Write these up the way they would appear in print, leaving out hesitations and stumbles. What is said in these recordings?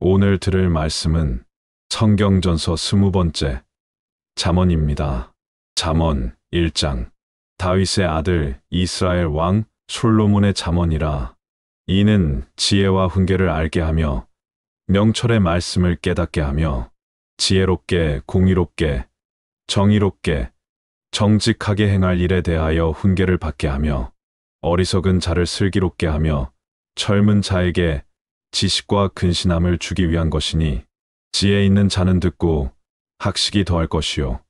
오늘 들을 말씀은 성경전서 20번째 잠언입니다. 잠언 1장. 다윗의 아들 이스라엘 왕 솔로몬의 잠언이라. 이는 지혜와 훈계를 알게 하며 명철의 말씀을 깨닫게 하며 지혜롭게 공의롭게 정의롭게 정직하게 행할 일에 대하여 훈계를 받게 하며 어리석은 자를 슬기롭게 하며 젊은 자에게 지식과 근신함을 주기 위한 것이니 지혜 있는 자는 듣고 학식이 더할 것이요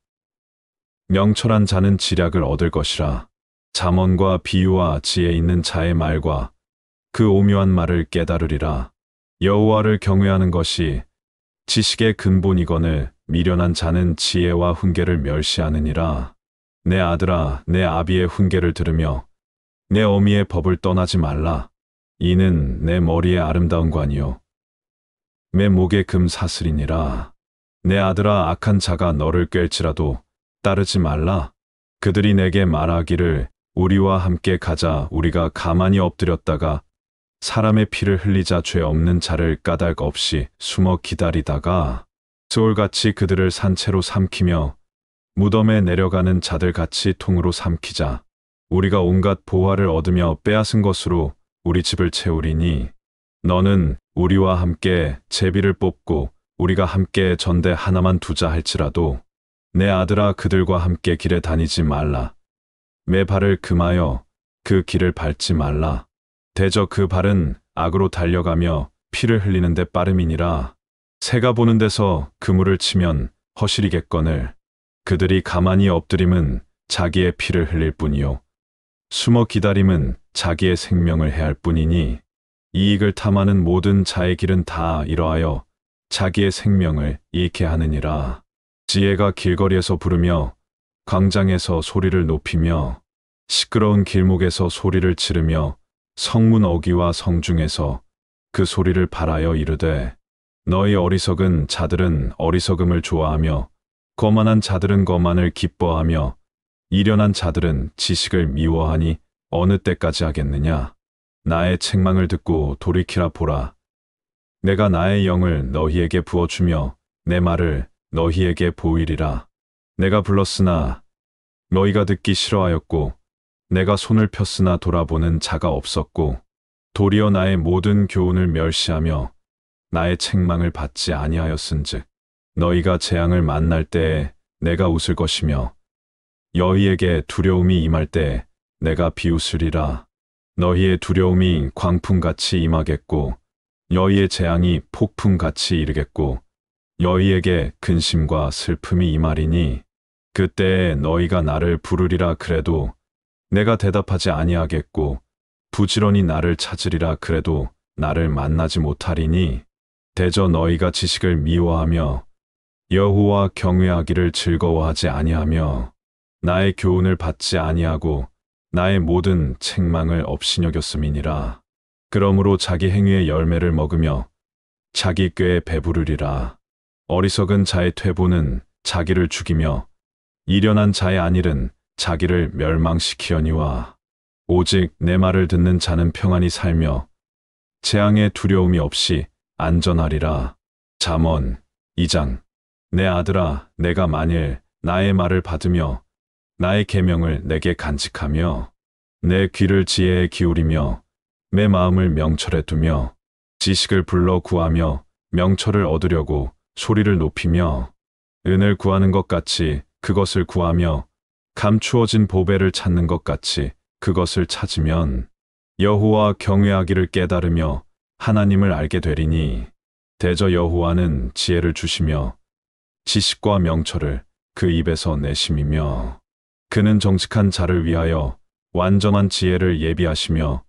명철한 자는 지략을 얻을 것이라. 잠언과 비유와 지혜 있는 자의 말과 그 오묘한 말을 깨달으리라. 여호와를 경외하는 것이 지식의 근본이거늘 미련한 자는 지혜와 훈계를 멸시하느니라. 내 아들아, 내 아비의 훈계를 들으며 내 어미의 법을 떠나지 말라. 이는 내 머리의 아름다운 관이요 내 목의 금 사슬이니라. 내 아들아, 악한 자가 너를 꿰일지라도 따르지 말라. 그들이 내게 말하기를 우리와 함께 가자. 우리가 가만히 엎드렸다가 사람의 피를 흘리자. 죄 없는 자를 까닭 없이 숨어 기다리다가 소울같이 그들을 산채로 삼키며 무덤에 내려가는 자들같이 통으로 삼키자. 우리가 온갖 보화를 얻으며 빼앗은 것으로 우리 집을 채우리니 너는 우리와 함께 제비를 뽑고 우리가 함께 전대 하나만 두자 할지라도 내 아들아, 그들과 함께 길에 다니지 말라. 매 발을 금하여 그 길을 밟지 말라. 대저 그 발은 악으로 달려가며 피를 흘리는 데 빠름이니라. 새가 보는 데서 그물을 치면 허실이겠거늘 그들이 가만히 엎드림은 자기의 피를 흘릴 뿐이요 숨어 기다림은 자기의 생명을 해할 뿐이니 이익을 탐하는 모든 자의 길은 다 이러하여 자기의 생명을 잃게 하느니라. 지혜가 길거리에서 부르며 광장에서 소리를 높이며 시끄러운 길목에서 소리를 지르며 성문 어귀와 성중에서 그 소리를 발하여 이르되 너희 어리석은 자들은 어리석음을 좋아하며 거만한 자들은 거만을 기뻐하며 이련한 자들은 지식을 미워하니 어느 때까지 하겠느냐. 나의 책망을 듣고 돌이키라. 보라, 내가 나의 영을 너희에게 부어주며 내 말을 너희에게 보이리라. 내가 불렀으나 너희가 듣기 싫어하였고 내가 손을 폈으나 돌아보는 자가 없었고 도리어 나의 모든 교훈을 멸시하며 나의 책망을 받지 아니하였은즉 너희가 재앙을 만날 때에 내가 웃을 것이며 너희에게 두려움이 임할 때에 내가 비웃으리라. 너희의 두려움이 광풍같이 임하겠고 너희의 재앙이 폭풍같이 이르겠고 너희에게 근심과 슬픔이 임하리니 그때에 너희가 나를 부르리라 그래도 내가 대답하지 아니하겠고 부지런히 나를 찾으리라 그래도 나를 만나지 못하리니 대저 너희가 지식을 미워하며 여호와 경외하기를 즐거워하지 아니하며 나의 교훈을 받지 아니하고 나의 모든 책망을 업신여겼음이니라. 그러므로 자기 행위의 열매를 먹으며 자기 꾀에 배부르리라. 어리석은 자의 퇴보는 자기를 죽이며 이련한 자의 안일은 자기를 멸망시키려니와 오직 내 말을 듣는 자는 평안히 살며 재앙의 두려움이 없이 안전하리라. 잠언 2장. 내 아들아, 내가 만일 나의 말을 받으며 나의 계명을 내게 간직하며 내 귀를 지혜에 기울이며 내 마음을 명철에 두며 지식을 불러 구하며 명철을 얻으려고 소리를 높이며 은을 구하는 것 같이 그것을 구하며 감추어진 보배를 찾는 것 같이 그것을 찾으면 여호와 경외하기를 깨달으며 하나님을 알게 되리니 대저 여호와는 지혜를 주시며 지식과 명철을 그 입에서 내심이며 그는 정직한 자를 위하여 완전한 지혜를 예비하시며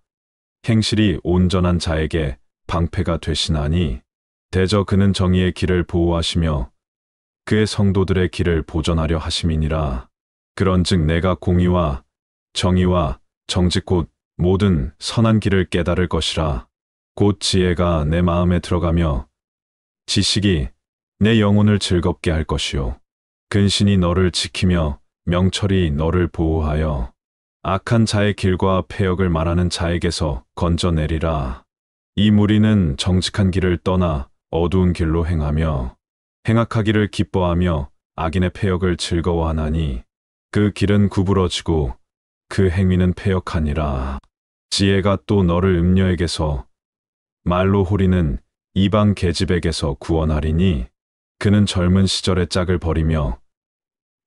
행실이 온전한 자에게 방패가 되시나니 대저 그는 정의의 길을 보호하시며 그의 성도들의 길을 보전하려 하심이니라. 그런즉 내가 공의와 정의와 정직 곧 모든 선한 길을 깨달을 것이라. 곧 지혜가 내 마음에 들어가며 지식이 내 영혼을 즐겁게 할 것이요 근신이 너를 지키며 명철이 너를 보호하여 악한 자의 길과 패역을 말하는 자에게서 건져내리라. 이 무리는 정직한 길을 떠나 어두운 길로 행하며 행악하기를 기뻐하며 악인의 패역을 즐거워하나니 그 길은 구부러지고 그 행위는 패역하니라. 지혜가 또 너를 음녀에게서 말로 호리는 이방 계집에게서 구원하리니 그는 젊은 시절의 짝을 버리며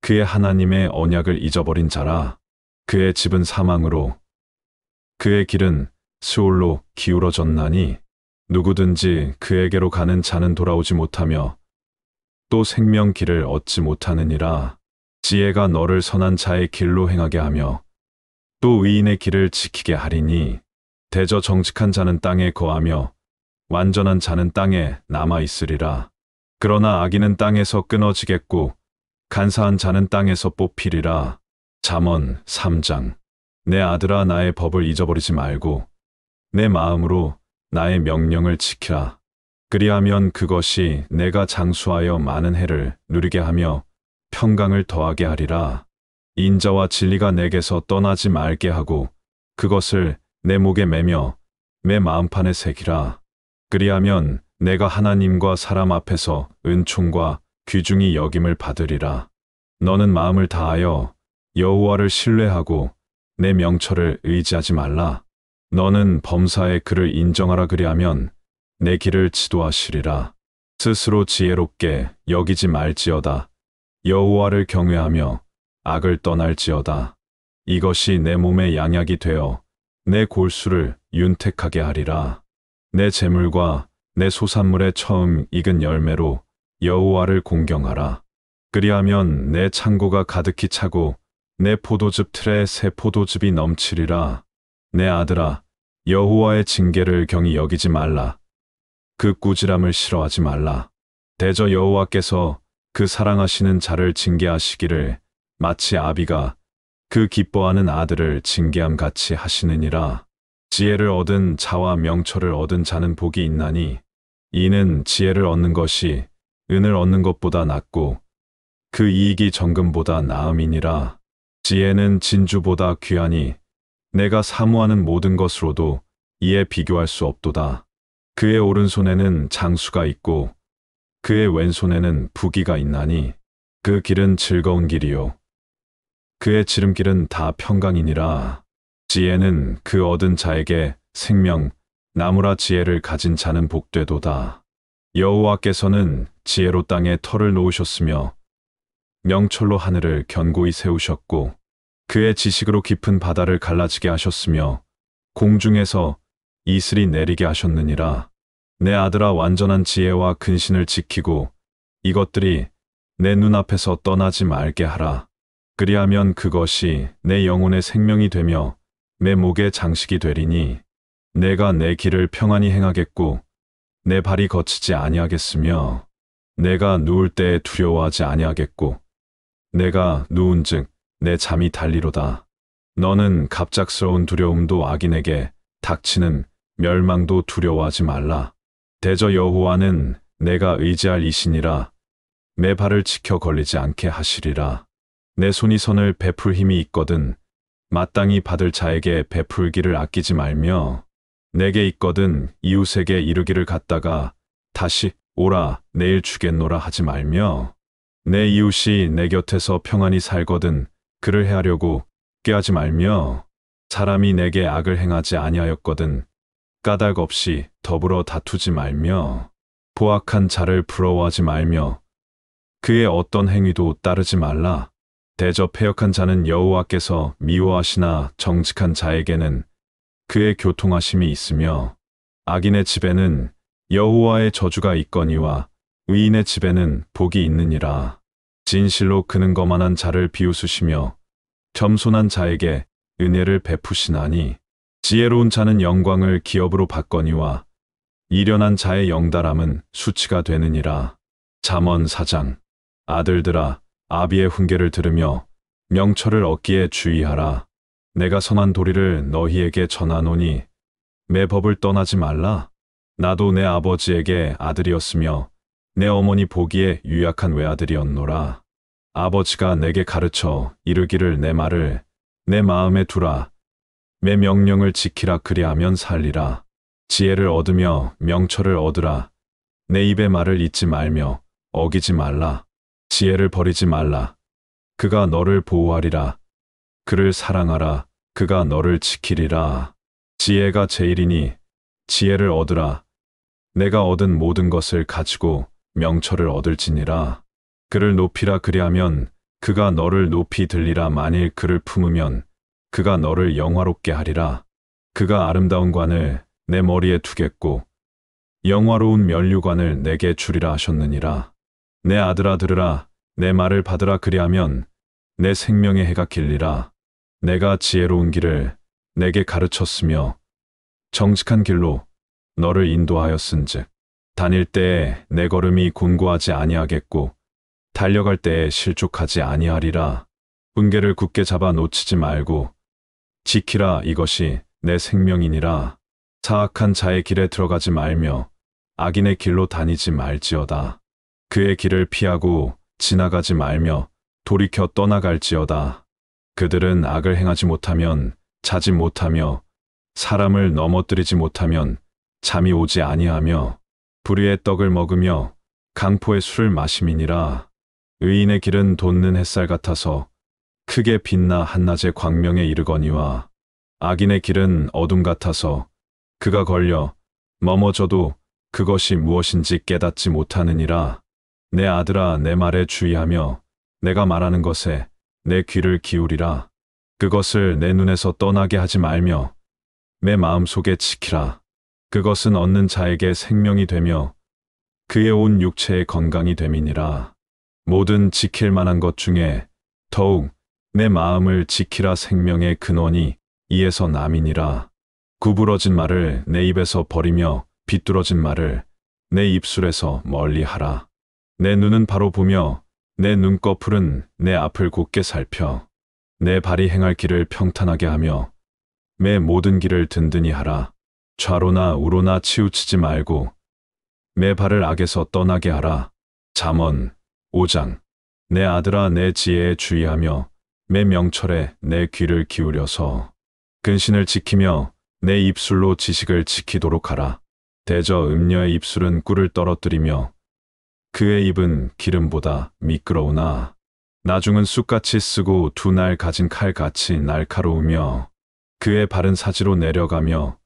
그의 하나님의 언약을 잊어버린 자라. 그의 집은 사망으로 그의 길은 스올로 기울어졌나니 누구든지 그에게로 가는 자는 돌아오지 못하며 또 생명 길을 얻지 못하느니라. 지혜가 너를 선한 자의 길로 행하게 하며 또 의인의 길을 지키게 하리니 대저 정직한 자는 땅에 거하며 완전한 자는 땅에 남아 있으리라. 그러나 악인은 땅에서 끊어지겠고 간사한 자는 땅에서 뽑히리라. 잠언 3장. 내 아들아, 나의 법을 잊어버리지 말고 내 마음으로 나의 명령을 지키라. 그리하면 그것이 내가 장수하여 많은 해를 누리게 하며 평강을 더하게 하리라. 인자와 진리가 내게서 떠나지 말게 하고 그것을 내 목에 매며 내 마음판에 새기라. 그리하면 내가 하나님과 사람 앞에서 은총과 귀중히 여김을 받으리라. 너는 마음을 다하여 여호와를 신뢰하고 내 명철을 의지하지 말라. 너는 범사의 그를 인정하라. 그리하면 내 길을 지도하시리라. 스스로 지혜롭게 여기지 말지어다. 여호와를 경외하며 악을 떠날지어다. 이것이 내 몸의 양약이 되어 내 골수를 윤택하게 하리라. 내 재물과 내 소산물의 처음 익은 열매로 여호와를 공경하라. 그리하면 내 창고가 가득히 차고 내 포도즙 틀에 새 포도즙이 넘치리라. 내 아들아, 여호와의 징계를 경히 여기지 말라. 그 꾸지람을 싫어하지 말라. 대저 여호와께서 그 사랑하시는 자를 징계하시기를 마치 아비가 그 기뻐하는 아들을 징계함 같이 하시느니라. 지혜를 얻은 자와 명철을 얻은 자는 복이 있나니 이는 지혜를 얻는 것이 은을 얻는 것보다 낫고 그 이익이 정금보다 나음이니라. 지혜는 진주보다 귀하니 내가 사모하는 모든 것으로도 이에 비교할 수 없도다. 그의 오른손에는 장수가 있고 그의 왼손에는 부귀가 있나니 그 길은 즐거운 길이요 그의 지름길은 다 평강이니라. 지혜는 그 얻은 자에게 생명, 나무라. 지혜를 가진 자는 복되도다. 여호와께서는 지혜로 땅에 터를 놓으셨으며 명철로 하늘을 견고히 세우셨고 그의 지식으로 깊은 바다를 갈라지게 하셨으며 공중에서 이슬이 내리게 하셨느니라. 내 아들아, 완전한 지혜와 근신을 지키고 이것들이 내 눈앞에서 떠나지 말게 하라. 그리하면 그것이 내 영혼의 생명이 되며 내 목의 장식이 되리니 내가 내 길을 평안히 행하겠고 내 발이 거치지 아니하겠으며 내가 누울 때에 두려워하지 아니하겠고 내가 누운즉 내 잠이 달리로다. 너는 갑작스러운 두려움도 악인에게 닥치는 멸망도 두려워하지 말라. 대저 여호와는 내가 의지할 이시니라. 내 발을 지켜 걸리지 않게 하시리라. 내 손이 선을 베풀 힘이 있거든 마땅히 받을 자에게 베풀기를 아끼지 말며 내게 있거든 이웃에게 이르기를 갖다가 다시 오라 내일 주겠노라 하지 말며 내 이웃이 내 곁에서 평안히 살거든 그를 해하려고 꾀하지 말며 사람이 내게 악을 행하지 아니하였거든 까닭 없이 더불어 다투지 말며 포악한 자를 부러워하지 말며 그의 어떤 행위도 따르지 말라. 대저 패역한 자는 여호와께서 미워하시나 정직한 자에게는 그의 교통하심이 있으며 악인의 집에는 여호와의 저주가 있거니와 의인의 집에는 복이 있느니라. 진실로 그는 거만한 자를 비웃으시며 겸손한 자에게 은혜를 베푸시나니 지혜로운 자는 영광을 기업으로 받거니와 이련한 자의 영달함은 수치가 되느니라. 잠언 4장. 아들들아, 아비의 훈계를 들으며 명철을 얻기에 주의하라. 내가 선한 도리를 너희에게 전하노니 내 법을 떠나지 말라. 나도 내 아버지에게 아들이었으며 내 어머니 보기에 유약한 외아들이었노라. 아버지가 내게 가르쳐 이르기를 내 말을 내 마음에 두라. 내 명령을 지키라. 그리하면 살리라. 지혜를 얻으며 명철을 얻으라. 내 입의 말을 잊지 말며 어기지 말라. 지혜를 버리지 말라. 그가 너를 보호하리라. 그를 사랑하라. 그가 너를 지키리라. 지혜가 제일이니 지혜를 얻으라. 내가 얻은 모든 것을 가지고 명철을 얻을지니라. 그를 높이라. 그리하면 그가 너를 높이 들리라. 만일 그를 품으면 그가 너를 영화롭게 하리라. 그가 아름다운 관을 내 머리에 두겠고 영화로운 면류관을 내게 주리라 하셨느니라. 내 아들아 들으라. 내 말을 받으라. 그리하면 내 생명의 해가 길리라. 내가 지혜로운 길을 내게 가르쳤으며 정직한 길로 너를 인도하였은즉 다닐 때에 내 걸음이 곤고하지 아니하겠고 달려갈 때에 실족하지 아니하리라. 훈계를 굳게 잡아 놓치지 말고 지키라. 이것이 내 생명이니라. 사악한 자의 길에 들어가지 말며 악인의 길로 다니지 말지어다. 그의 길을 피하고 지나가지 말며 돌이켜 떠나갈지어다. 그들은 악을 행하지 못하면 자지 못하며 사람을 넘어뜨리지 못하면 잠이 오지 아니하며 불의의 떡을 먹으며 강포의 술을 마심이니라. 의인의 길은 돋는 햇살 같아서 크게 빛나 한낮의 광명에 이르거니와 악인의 길은 어둠 같아서 그가 걸려 넘어져도 그것이 무엇인지 깨닫지 못하느니라. 내 아들아 내 말에 주의하며 내가 말하는 것에 내 귀를 기울이라. 그것을 내 눈에서 떠나게 하지 말며 내 마음속에 지키라. 그것은 얻는 자에게 생명이 되며 그의 온 육체의 건강이 됨이니라. 모든 지킬 만한 것 중에 더욱 내 마음을 지키라. 생명의 근원이 이에서 남이니라. 구부러진 말을 내 입에서 버리며 비뚤어진 말을 내 입술에서 멀리하라. 내 눈은 바로 보며 내 눈꺼풀은 내 앞을 곧게 살펴 내 발이 행할 길을 평탄하게 하며 내 모든 길을 든든히 하라. 좌로나 우로나 치우치지 말고 내 발을 악에서 떠나게 하라. 잠언 5장. 내 아들아 내 지혜에 주의하며 내 명철에 내 귀를 기울여서 근신을 지키며 내 입술로 지식을 지키도록 하라. 대저 음녀의 입술은 꿀을 떨어뜨리며 그의 입은 기름보다 미끄러우나 나중은 쑥같이 쓰고 두 날 가진 칼같이 날카로우며 그의 발은 사지로 내려가며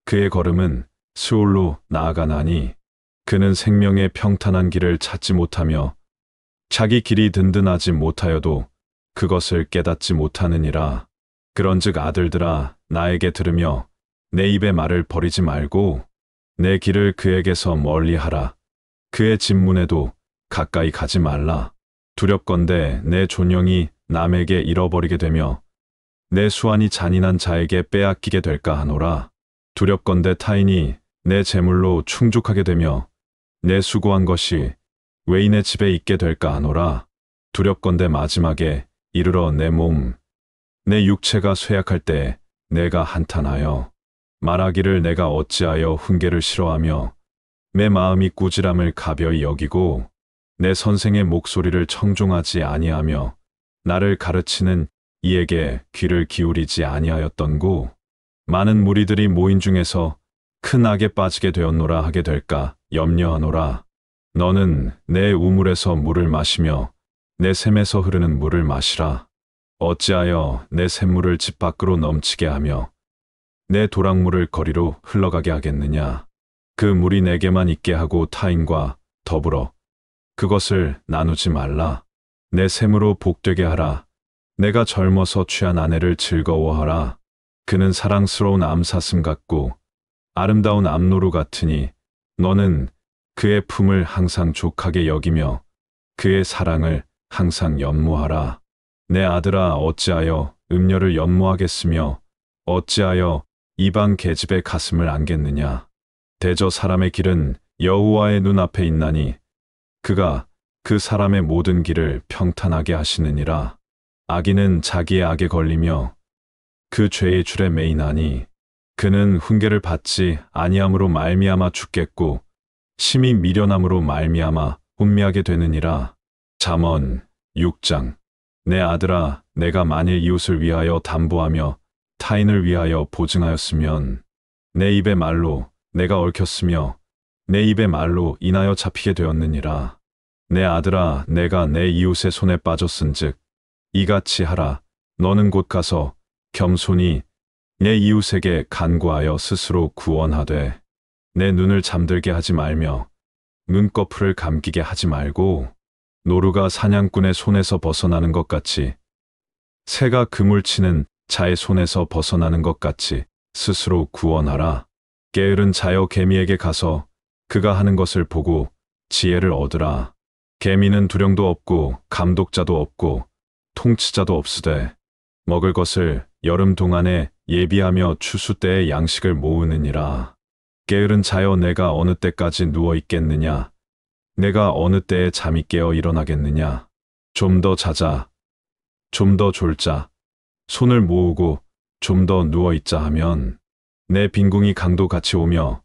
그의 걸음은 스올로 나아가나니 그는 생명의 평탄한 길을 찾지 못하며 자기 길이 든든하지 못하여도 그것을 깨닫지 못하느니라. 그런즉 아들들아 나에게 들으며 내 입의 말을 버리지 말고 내 길을 그에게서 멀리하라. 그의 집문에도 가까이 가지 말라. 두렵건대 내 존영이 남에게 잃어버리게 되며 내 수완이 잔인한 자에게 빼앗기게 될까 하노라. 두렵건대 타인이 내 재물로 충족하게 되며 내 수고한 것이 외인의 집에 있게 될까 하노라. 두렵건대 마지막에 이르러 내 몸, 내 육체가 쇠약할 때 내가 한탄하여 말하기를 내가 어찌하여 훈계를 싫어하며 내 마음이 꾸지람을 가벼이 여기고 내 선생의 목소리를 청종하지 아니하며 나를 가르치는 이에게 귀를 기울이지 아니하였던고. 많은 무리들이 모인 중에서 큰 악에 빠지게 되었노라 하게 될까 염려하노라. 너는 내 우물에서 물을 마시며 내 샘에서 흐르는 물을 마시라. 어찌하여 내 샘물을 집 밖으로 넘치게 하며 내 도랑물을 거리로 흘러가게 하겠느냐. 그 물이 내게만 있게 하고 타인과 더불어 그것을 나누지 말라. 내 샘으로 복되게 하라. 내가 젊어서 취한 아내를 즐거워하라. 그는 사랑스러운 암사슴 같고 아름다운 암노루 같으니 너는 그의 품을 항상 족하게 여기며 그의 사랑을 항상 연모하라. 내 아들아 어찌하여 음녀를 연모하겠으며 어찌하여 이방 계집의 가슴을 안겠느냐. 대저 사람의 길은 여호와의 눈앞에 있나니 그가 그 사람의 모든 길을 평탄하게 하시느니라. 악인은 자기의 악에 걸리며 그 죄의 줄에 매이나니 그는 훈계를 받지 아니함으로 말미암아 죽겠고 심히 미련함으로 말미암아 혼미하게 되느니라. 잠언 6장. 내 아들아 내가 만일 이웃을 위하여 담보하며 타인을 위하여 보증하였으면 내 입의 말로 내가 얽혔으며 내 입의 말로 인하여 잡히게 되었느니라. 내 아들아, 내가 내 이웃의 손에 빠졌은즉 이같이 하라. 너는 곧 가서 겸손히 내 이웃에게 간구하여 스스로 구원하되 내 눈을 잠들게 하지 말며 눈꺼풀을 감기게 하지 말고 노루가 사냥꾼의 손에서 벗어나는 것 같이 새가 그물 치는 자의 손에서 벗어나는 것 같이 스스로 구원하라. 게으른 자여 개미에게 가서 그가 하는 것을 보고 지혜를 얻으라. 개미는 두령도 없고 감독자도 없고 통치자도 없으되 먹을 것을 여름 동안에 예비하며 추수 때에 양식을 모으느니라. 게으른 자여 내가 어느 때까지 누워 있겠느냐? 내가 어느 때에 잠이 깨어 일어나겠느냐? 좀 더 자자. 좀 더 졸자. 손을 모으고 좀 더 누워 있자 하면 내 빈궁이 강도 같이 오며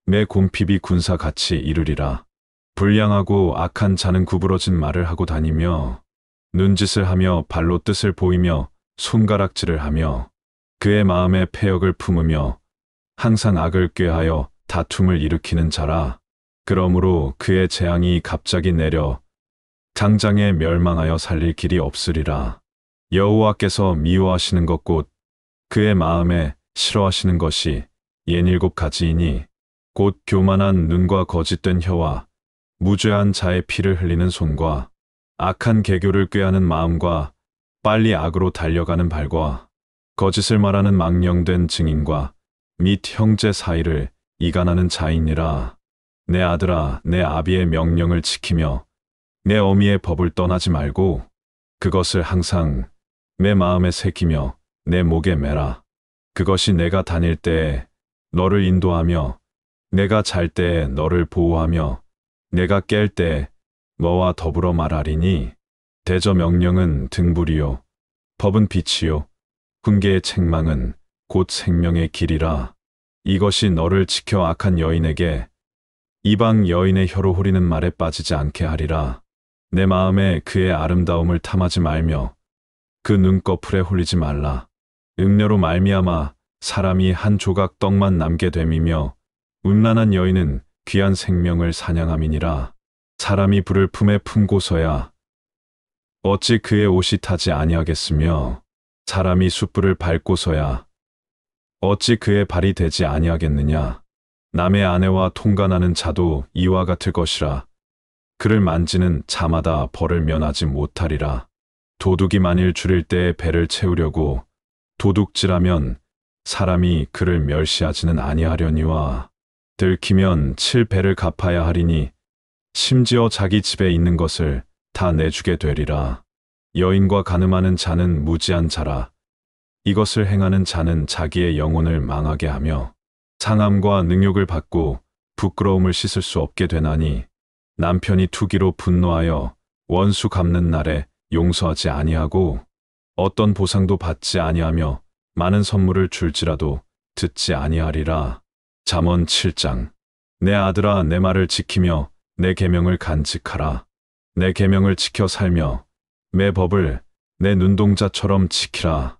내 곰핍이 군사 같이 이르리라. 불량하고 악한 자는 구부러진 말을 하고 다니며 눈짓을 하며 발로 뜻을 보이며 손가락질을 하며 그의 마음에 패역을 품으며 항상 악을 꾀하여 다툼을 일으키는 자라. 그러므로 그의 재앙이 갑자기 내려 당장에 멸망하여 살릴 길이 없으리라. 여호와께서 미워하시는 것 곧 그의 마음에 싫어하시는 것이 67가지이니 곧 교만한 눈과 거짓된 혀와 무죄한 자의 피를 흘리는 손과 악한 계교를 꾀하는 마음과 빨리 악으로 달려가는 발과 거짓을 말하는 망령된 증인과 및 형제 사이를 이간하는 자이니라. 내 아들아, 내 아비의 명령을 지키며 내 어미의 법을 떠나지 말고 그것을 항상 내 마음에 새기며 내 목에 매라. 그것이 내가 다닐 때에 너를 인도하며 내가 잘 때에 너를 보호하며 내가 깰 때에 너와 더불어 말하리니 대저 명령은 등불이요 법은 빛이요 훈계의 책망은 곧 생명의 길이라. 이것이 너를 지켜 악한 여인에게 이방 여인의 혀로 후리는 말에 빠지지 않게 하리라. 내 마음에 그의 아름다움을 탐하지 말며 그 눈꺼풀에 홀리지 말라. 음료로 말미암아 사람이 한 조각 떡만 남게 됨이며 음란한 여인은 귀한 생명을 사냥함이니라. 사람이 불을 품에 품고서야 어찌 그의 옷이 타지 아니하겠으며 사람이 숯불을 밟고서야 어찌 그의 발이 되지 아니하겠느냐. 남의 아내와 통간하는 자도 이와 같을 것이라. 그를 만지는 자마다 벌을 면하지 못하리라. 도둑이 만일 줄일 때에 배를 채우려고 도둑질하면 사람이 그를 멸시하지는 아니하려니와 들키면 7배를 갚아야 하리니 심지어 자기 집에 있는 것을 다 내주게 되리라. 여인과 간음하는 자는 무지한 자라. 이것을 행하는 자는 자기의 영혼을 망하게 하며 상함과 능욕을 받고 부끄러움을 씻을 수 없게 되나니 남편이 투기로 분노하여 원수 갚는 날에 용서하지 아니하고 어떤 보상도 받지 아니하며 많은 선물을 줄지라도 듣지 아니하리라. 잠언 7장. 내 아들아, 내 말을 지키며 내 계명을 간직하라. 내 계명을 지켜 살며 내 법을 내 눈동자처럼 지키라.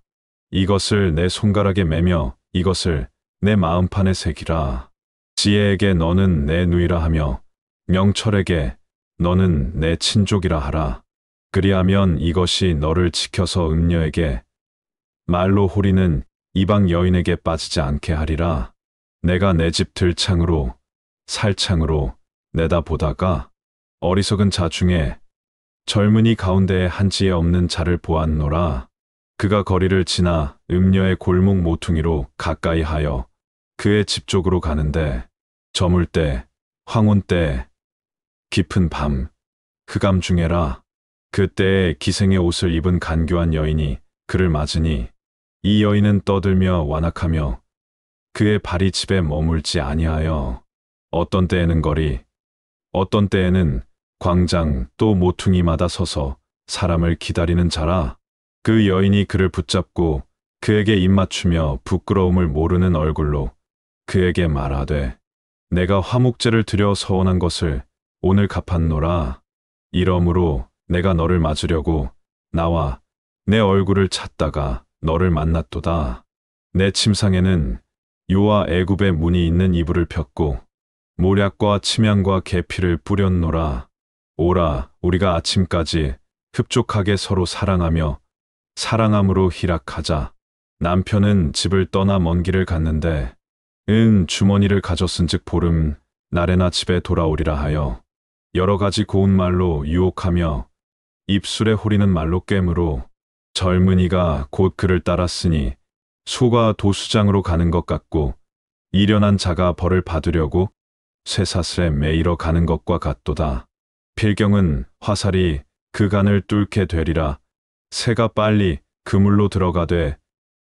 이것을 내 손가락에 매며 이것을 내 마음판에 새기라. 지혜에게 너는 내 누이라 하며 명철에게 너는 내 친족이라 하라. 그리하면 이것이 너를 지켜서 음녀에게 말로 호리는 이방 여인에게 빠지지 않게 하리라. 내가 내 집 들창으로 살창으로 내다보다가 어리석은 자 중에 젊은이 가운데에 한지에 없는 자를 보았노라. 그가 거리를 지나 음녀의 골목 모퉁이로 가까이 하여 그의 집 쪽으로 가는데 저물 때, 황혼 때, 깊은 밤, 흑암 중에라. 그때에 기생의 옷을 입은 간교한 여인이 그를 맞으니 이 여인은 떠들며 완악하며 그의 발이 집에 머물지 아니하여 어떤 때에는 거리, 어떤 때에는 광장 또 모퉁이마다 서서 사람을 기다리는 자라. 그 여인이 그를 붙잡고 그에게 입맞추며 부끄러움을 모르는 얼굴로 그에게 말하되 내가 화목제를 드려 서원한 것을 오늘 갚았노라. 이러므로 내가 너를 맞으려고 나와 내 얼굴을 찾다가 너를 만났도다. 내 침상에는 요와 애굽의 문이 있는 이불을 폈고 모략과 침향과 계피를 뿌렸노라. 오라, 우리가 아침까지 흡족하게 서로 사랑하며 사랑함으로 희락하자. 남편은 집을 떠나 먼 길을 갔는데 주머니를 가졌은즉 보름 날에나 집에 돌아오리라 하여 여러 가지 고운 말로 유혹하며 입술에 호리는 말로 꿰므로 젊은이가 곧 그를 따랐으니 소가 도수장으로 가는 것 같고 이련한 자가 벌을 받으려고 쇠사슬에 매이러 가는 것과 같도다. 필경은 화살이 그 간을 뚫게 되리라. 새가 빨리 그물로 들어가되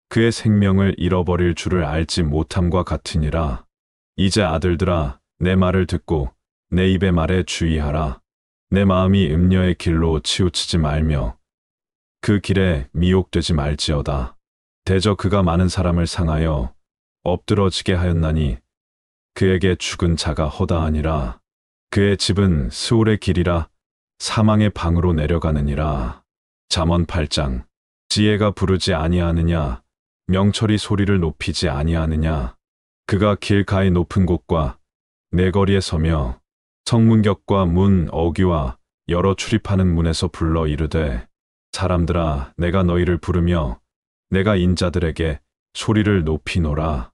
그의 생명을 잃어버릴 줄을 알지 못함과 같으니라. 이제 아들들아, 내 말을 듣고 내 입의 말에 주의하라. 내 마음이 음녀의 길로 치우치지 말며 그 길에 미혹되지 말지어다. 대저 그가 많은 사람을 상하여 엎드러지게 하였나니 그에게 죽은 자가 허다하니라. 그의 집은 스올의 길이라 사망의 방으로 내려가느니라. 잠언 8장. 지혜가 부르지 아니하느냐, 명철이 소리를 높이지 아니하느냐. 그가 길가의 높은 곳과 내거리에 서며 성문격과 문 어귀와 여러 출입하는 문에서 불러 이르되, 사람들아, 내가 너희를 부르며 내가 인자들에게 소리를 높이노라.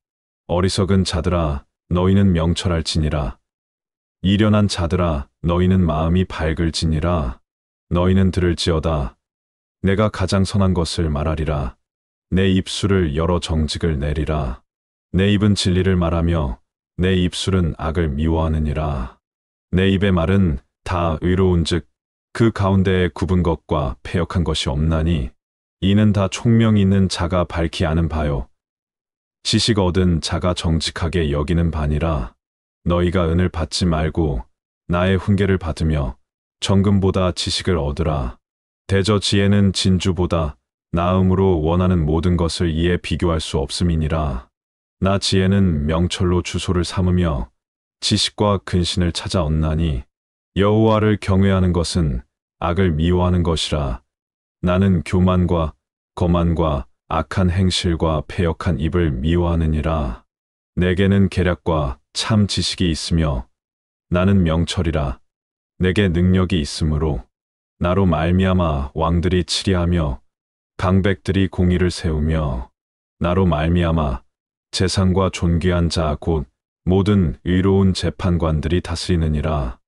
어리석은 자들아, 너희는 명철할지니라. 이련한 자들아, 너희는 마음이 밝을지니라. 너희는 들을지어다. 내가 가장 선한 것을 말하리라. 내 입술을 열어 정직을 내리라. 내 입은 진리를 말하며 내 입술은 악을 미워하느니라. 내 입의 말은 다 의로운즉 그 가운데에 굽은 것과 패역한 것이 없나니 이는 다 총명 있는 자가 밝히 아는 바요. 지식 얻은 자가 정직하게 여기는 바니라. 너희가 은을 받지 말고 나의 훈계를 받으며 정금보다 지식을 얻으라. 대저 지혜는 진주보다 나음으로 원하는 모든 것을 이에 비교할 수 없음이니라. 나 지혜는 명철로 주소를 삼으며 지식과 근신을 찾아 얻나니 여호와를 경외하는 것은 악을 미워하는 것이라. 나는 교만과 거만과 악한 행실과 패역한 입을 미워하느니라. 내게는 계략과 참 지식이 있으며 나는 명철이라. 내게 능력이 있으므로 나로 말미암아 왕들이 치리하며 강백들이 공의를 세우며 나로 말미암아 재상과 존귀한 자 곧 모든 의로운 재판관들이 다스리느니라.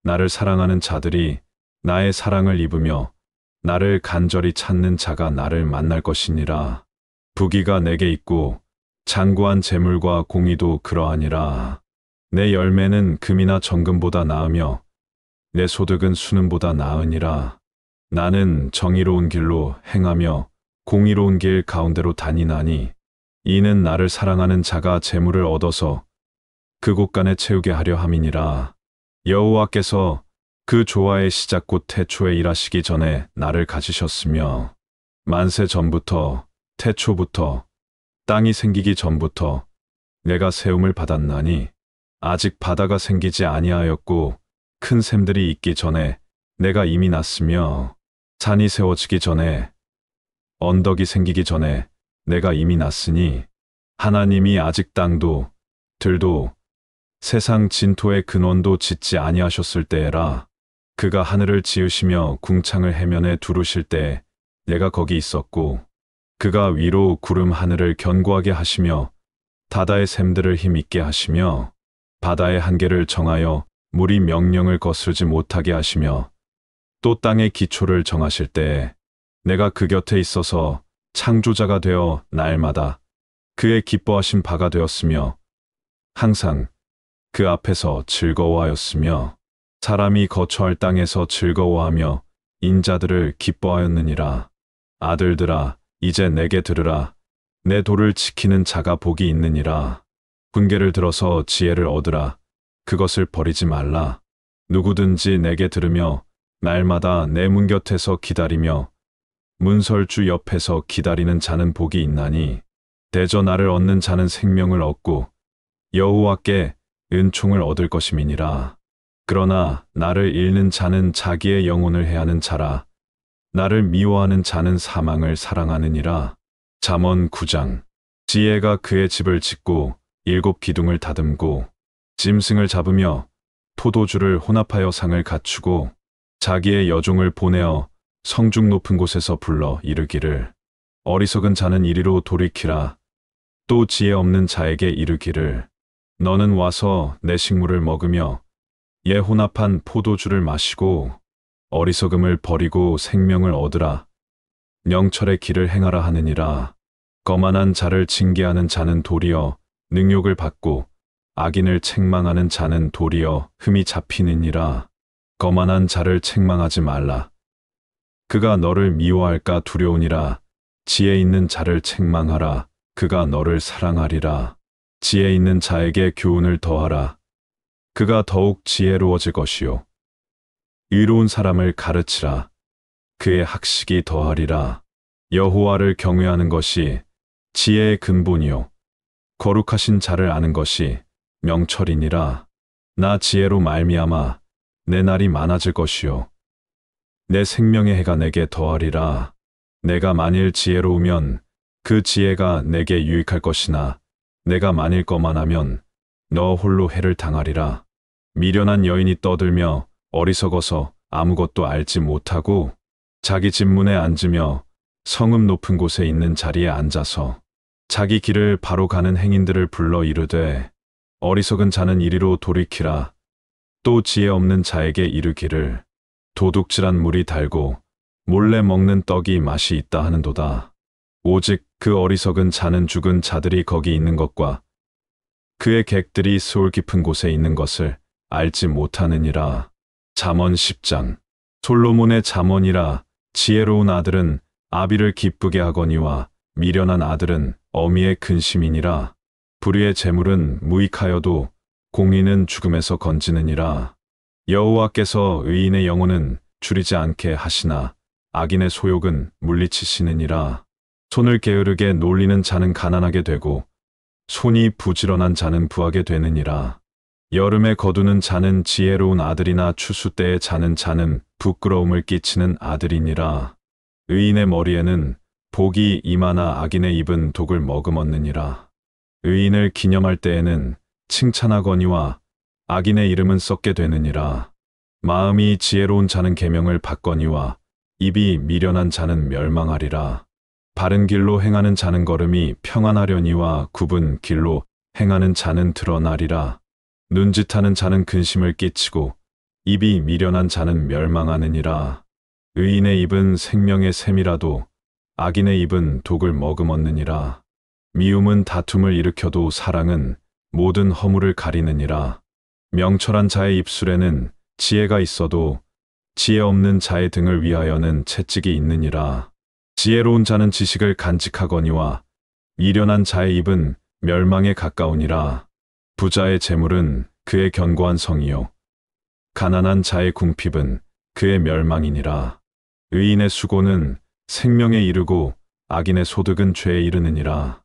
나를 사랑하는 자들이 나의 사랑을 입으며 나를 간절히 찾는 자가 나를 만날 것이니라. 부귀가 내게 있고 장구한 재물과 공의도 그러하니라. 내 열매는 금이나 정금보다 나으며 내 소득은 수는보다 나으니라. 나는 정의로운 길로 행하며 공의로운 길 가운데로 다니나니 이는 나를 사랑하는 자가 재물을 얻어서 그 곳간에 채우게 하려 함이니라. 여호와께서 그 조화의 시작 곧 태초에 일하시기 전에 나를 가지셨으며 만세 전부터 태초부터 땅이 생기기 전부터 내가 세움을 받았나니 아직 바다가 생기지 아니하였고 큰 샘들이 있기 전에 내가 이미 났으며 산이 세워지기 전에 언덕이 생기기 전에 내가 이미 났으니 하나님이 아직 땅도 들도 세상 진토의 근원도 짓지 아니하셨을 때에라. 그가 하늘을 지으시며 궁창을 해면에 두르실 때에 내가 거기 있었고 그가 위로 구름 하늘을 견고하게 하시며 바다의 샘들을 힘있게 하시며 바다의 한계를 정하여 물이 명령을 거스르지 못하게 하시며 또 땅의 기초를 정하실 때에 내가 그 곁에 있어서 창조자가 되어 날마다 그의 기뻐하신 바가 되었으며 항상 그 앞에서 즐거워하였으며 사람이 거처할 땅에서 즐거워하며 인자들을 기뻐하였느니라. 아들들아, 이제 내게 들으라. 내 도를 지키는 자가 복이 있느니라. 훈계를 들어서 지혜를 얻으라. 그것을 버리지 말라. 누구든지 내게 들으며 날마다 내 문 곁에서 기다리며 문설주 옆에서 기다리는 자는 복이 있나니 대저 나를 얻는 자는 생명을 얻고 여호와께 은총을 얻을 것임이니라. 그러나 나를 잃는 자는 자기의 영혼을 해하는 자라. 나를 미워하는 자는 사망을 사랑하느니라. 잠언 9장. 지혜가 그의 집을 짓고 7 기둥을 다듬고 짐승을 잡으며 포도주를 혼합하여 상을 갖추고 자기의 여종을 보내어 성중 높은 곳에서 불러 이르기를 어리석은 자는 이리로 돌이키라. 또 지혜 없는 자에게 이르기를 너는 와서 내 식물을 먹으며 예 혼합한 포도주를 마시고 어리석음을 버리고 생명을 얻으라. 명철의 길을 행하라 하느니라. 거만한 자를 징계하는 자는 도리어 능욕을 받고 악인을 책망하는 자는 도리어 흠이 잡히느니라. 거만한 자를 책망하지 말라. 그가 너를 미워할까 두려우니라. 지혜 있는 자를 책망하라. 그가 너를 사랑하리라. 지혜 있는 자에게 교훈을 더하라. 그가 더욱 지혜로워질 것이요. 의로운 사람을 가르치라. 그의 학식이 더하리라. 여호와를 경외하는 것이 지혜의 근본이요. 거룩하신 자를 아는 것이 명철이니라. 나 지혜로 말미암아 내 날이 많아질 것이요. 내 생명의 해가 내게 더하리라. 내가 만일 지혜로우면 그 지혜가 내게 유익할 것이나 내가 만일 거만하면 너 홀로 해를 당하리라. 미련한 여인이 떠들며 어리석어서 아무것도 알지 못하고 자기 집 문에 앉으며 성읍 높은 곳에 있는 자리에 앉아서 자기 길을 바로 가는 행인들을 불러 이르되 어리석은 자는 이리로 돌이키라. 또 지혜 없는 자에게 이르기를 도둑질한 물이 달고 몰래 먹는 떡이 맛이 있다 하는도다. 오직 그 어리석은 자는 죽은 자들이 거기 있는 것과 그의 객들이 스올 깊은 곳에 있는 것을 알지 못하느니라. 잠언 10장. 솔로몬의 잠언이라. 지혜로운 아들은 아비를 기쁘게 하거니와 미련한 아들은 어미의 근심이니라. 불의의 재물은 무익하여도 공의는 죽음에서 건지느니라. 여호와께서 의인의 영혼은 줄이지 않게 하시나 악인의 소욕은 물리치시느니라. 손을 게으르게 놀리는 자는 가난하게 되고 손이 부지런한 자는 부하게 되느니라. 여름에 거두는 자는 지혜로운 아들이나 추수 때에 자는 자는 부끄러움을 끼치는 아들이니라. 의인의 머리에는 복이 임하나 악인의 입은 독을 머금었느니라. 의인을 기념할 때에는 칭찬하거니와 악인의 이름은 썩게 되느니라. 마음이 지혜로운 자는 계명을 받거니와 입이 미련한 자는 멸망하리라. 바른 길로 행하는 자는 걸음이 평안하려니와 굽은 길로 행하는 자는 드러나리라. 눈짓하는 자는 근심을 끼치고 입이 미련한 자는 멸망하느니라. 의인의 입은 생명의 샘이라도 악인의 입은 독을 머금었느니라. 미움은 다툼을 일으켜도 사랑은 모든 허물을 가리느니라. 명철한 자의 입술에는 지혜가 있어도 지혜 없는 자의 등을 위하여는 채찍이 있느니라. 지혜로운 자는 지식을 간직하거니와 미련한 자의 입은 멸망에 가까우니라. 부자의 재물은 그의 견고한 성이요 가난한 자의 궁핍은 그의 멸망이니라. 의인의 수고는 생명에 이르고 악인의 소득은 죄에 이르느니라.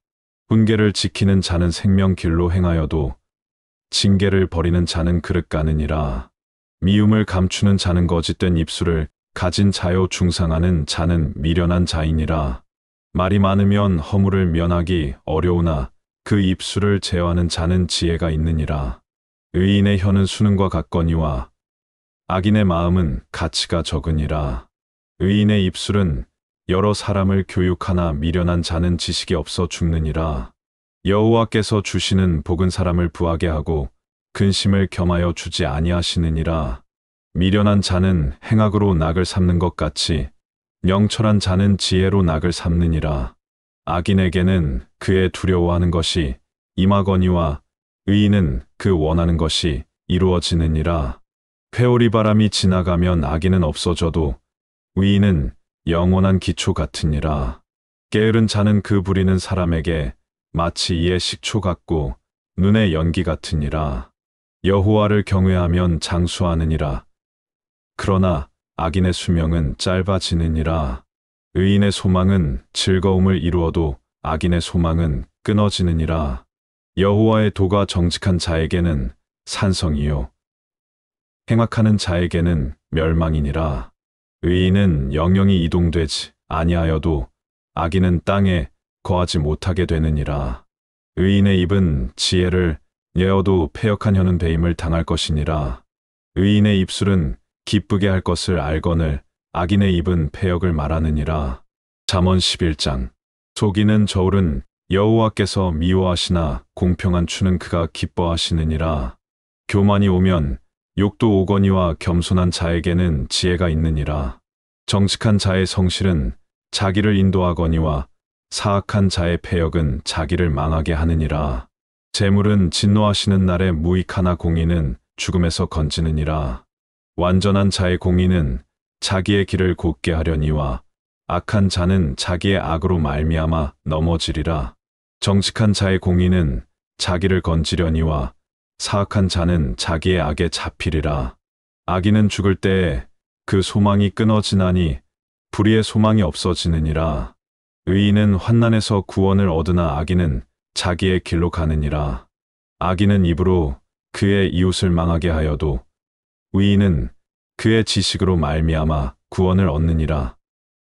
훈계를 지키는 자는 생명 길로 행하여도 징계를 버리는 자는 그릇 가느니라. 미움을 감추는 자는 거짓된 입술을 가진 자요 중상하는 자는 미련한 자이니라. 말이 많으면 허물을 면하기 어려우나 그 입술을 제어하는 자는 지혜가 있느니라. 의인의 혀는 수능과 같거니와 악인의 마음은 가치가 적으니라. 의인의 입술은 여러 사람을 교육하나 미련한 자는 지식이 없어 죽느니라. 여호와께서 주시는 복은 사람을 부하게 하고 근심을 겸하여 주지 아니하시느니라. 미련한 자는 행악으로 낙을 삼는 것 같이 명철한 자는 지혜로 낙을 삼느니라. 악인에게는 그의 두려워하는 것이 임하거니와 의인은 그 원하는 것이 이루어지느니라. 회오리 바람이 지나가면 악인은 없어져도 의인은 영원한 기초 같으니라. 게으른 자는 그 부리는 사람에게 마치 이의 식초 같고 눈의 연기 같으니라. 여호와를 경외하면 장수하느니라. 그러나 악인의 수명은 짧아지느니라. 의인의 소망은 즐거움을 이루어도 악인의 소망은 끊어지느니라. 여호와의 도가 정직한 자에게는 산성이요 행악하는 자에게는 멸망이니라. 의인은 영영이 이동되지 아니하여도 악인은 땅에 거하지 못하게 되느니라. 의인의 입은 지혜를 예어도 패역한 혀는 배임을 당할 것이니라. 의인의 입술은 기쁘게 할 것을 알거늘 악인의 입은 패역을 말하느니라. 잠언 11장. 속이는 저울은 여호와께서 미워하시나 공평한 추는 그가 기뻐하시느니라. 교만이 오면 욕도 오거니와 겸손한 자에게는 지혜가 있느니라. 정직한 자의 성실은 자기를 인도하거니와 사악한 자의 패역은 자기를 망하게 하느니라. 재물은 진노하시는 날에 무익하나 공의는 죽음에서 건지느니라. 완전한 자의 공의는 자기의 길을 곧게 하려니와 악한 자는 자기의 악으로 말미암아 넘어지리라. 정직한 자의 공의는 자기를 건지려니와 사악한 자는 자기의 악에 잡히리라. 악인은 죽을 때에 그 소망이 끊어지나니 불의의 소망이 없어지느니라. 의인은 환난에서 구원을 얻으나 악인은 자기의 길로 가느니라. 악인은 입으로 그의 이웃을 망하게 하여도 의인은 그의 지식으로 말미암아 구원을 얻느니라.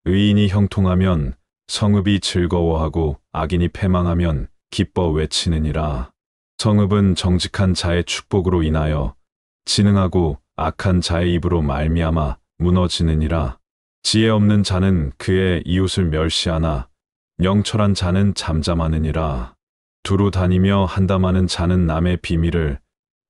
의인이 형통하면 성읍이 즐거워하고 악인이 패망하면 기뻐 외치느니라. 성읍은 정직한 자의 축복으로 인하여 진흥하고 악한 자의 입으로 말미암아 무너지느니라. 지혜 없는 자는 그의 이웃을 멸시하나 명철한 자는 잠잠하느니라. 두루 다니며 한담하는 자는 남의 비밀을,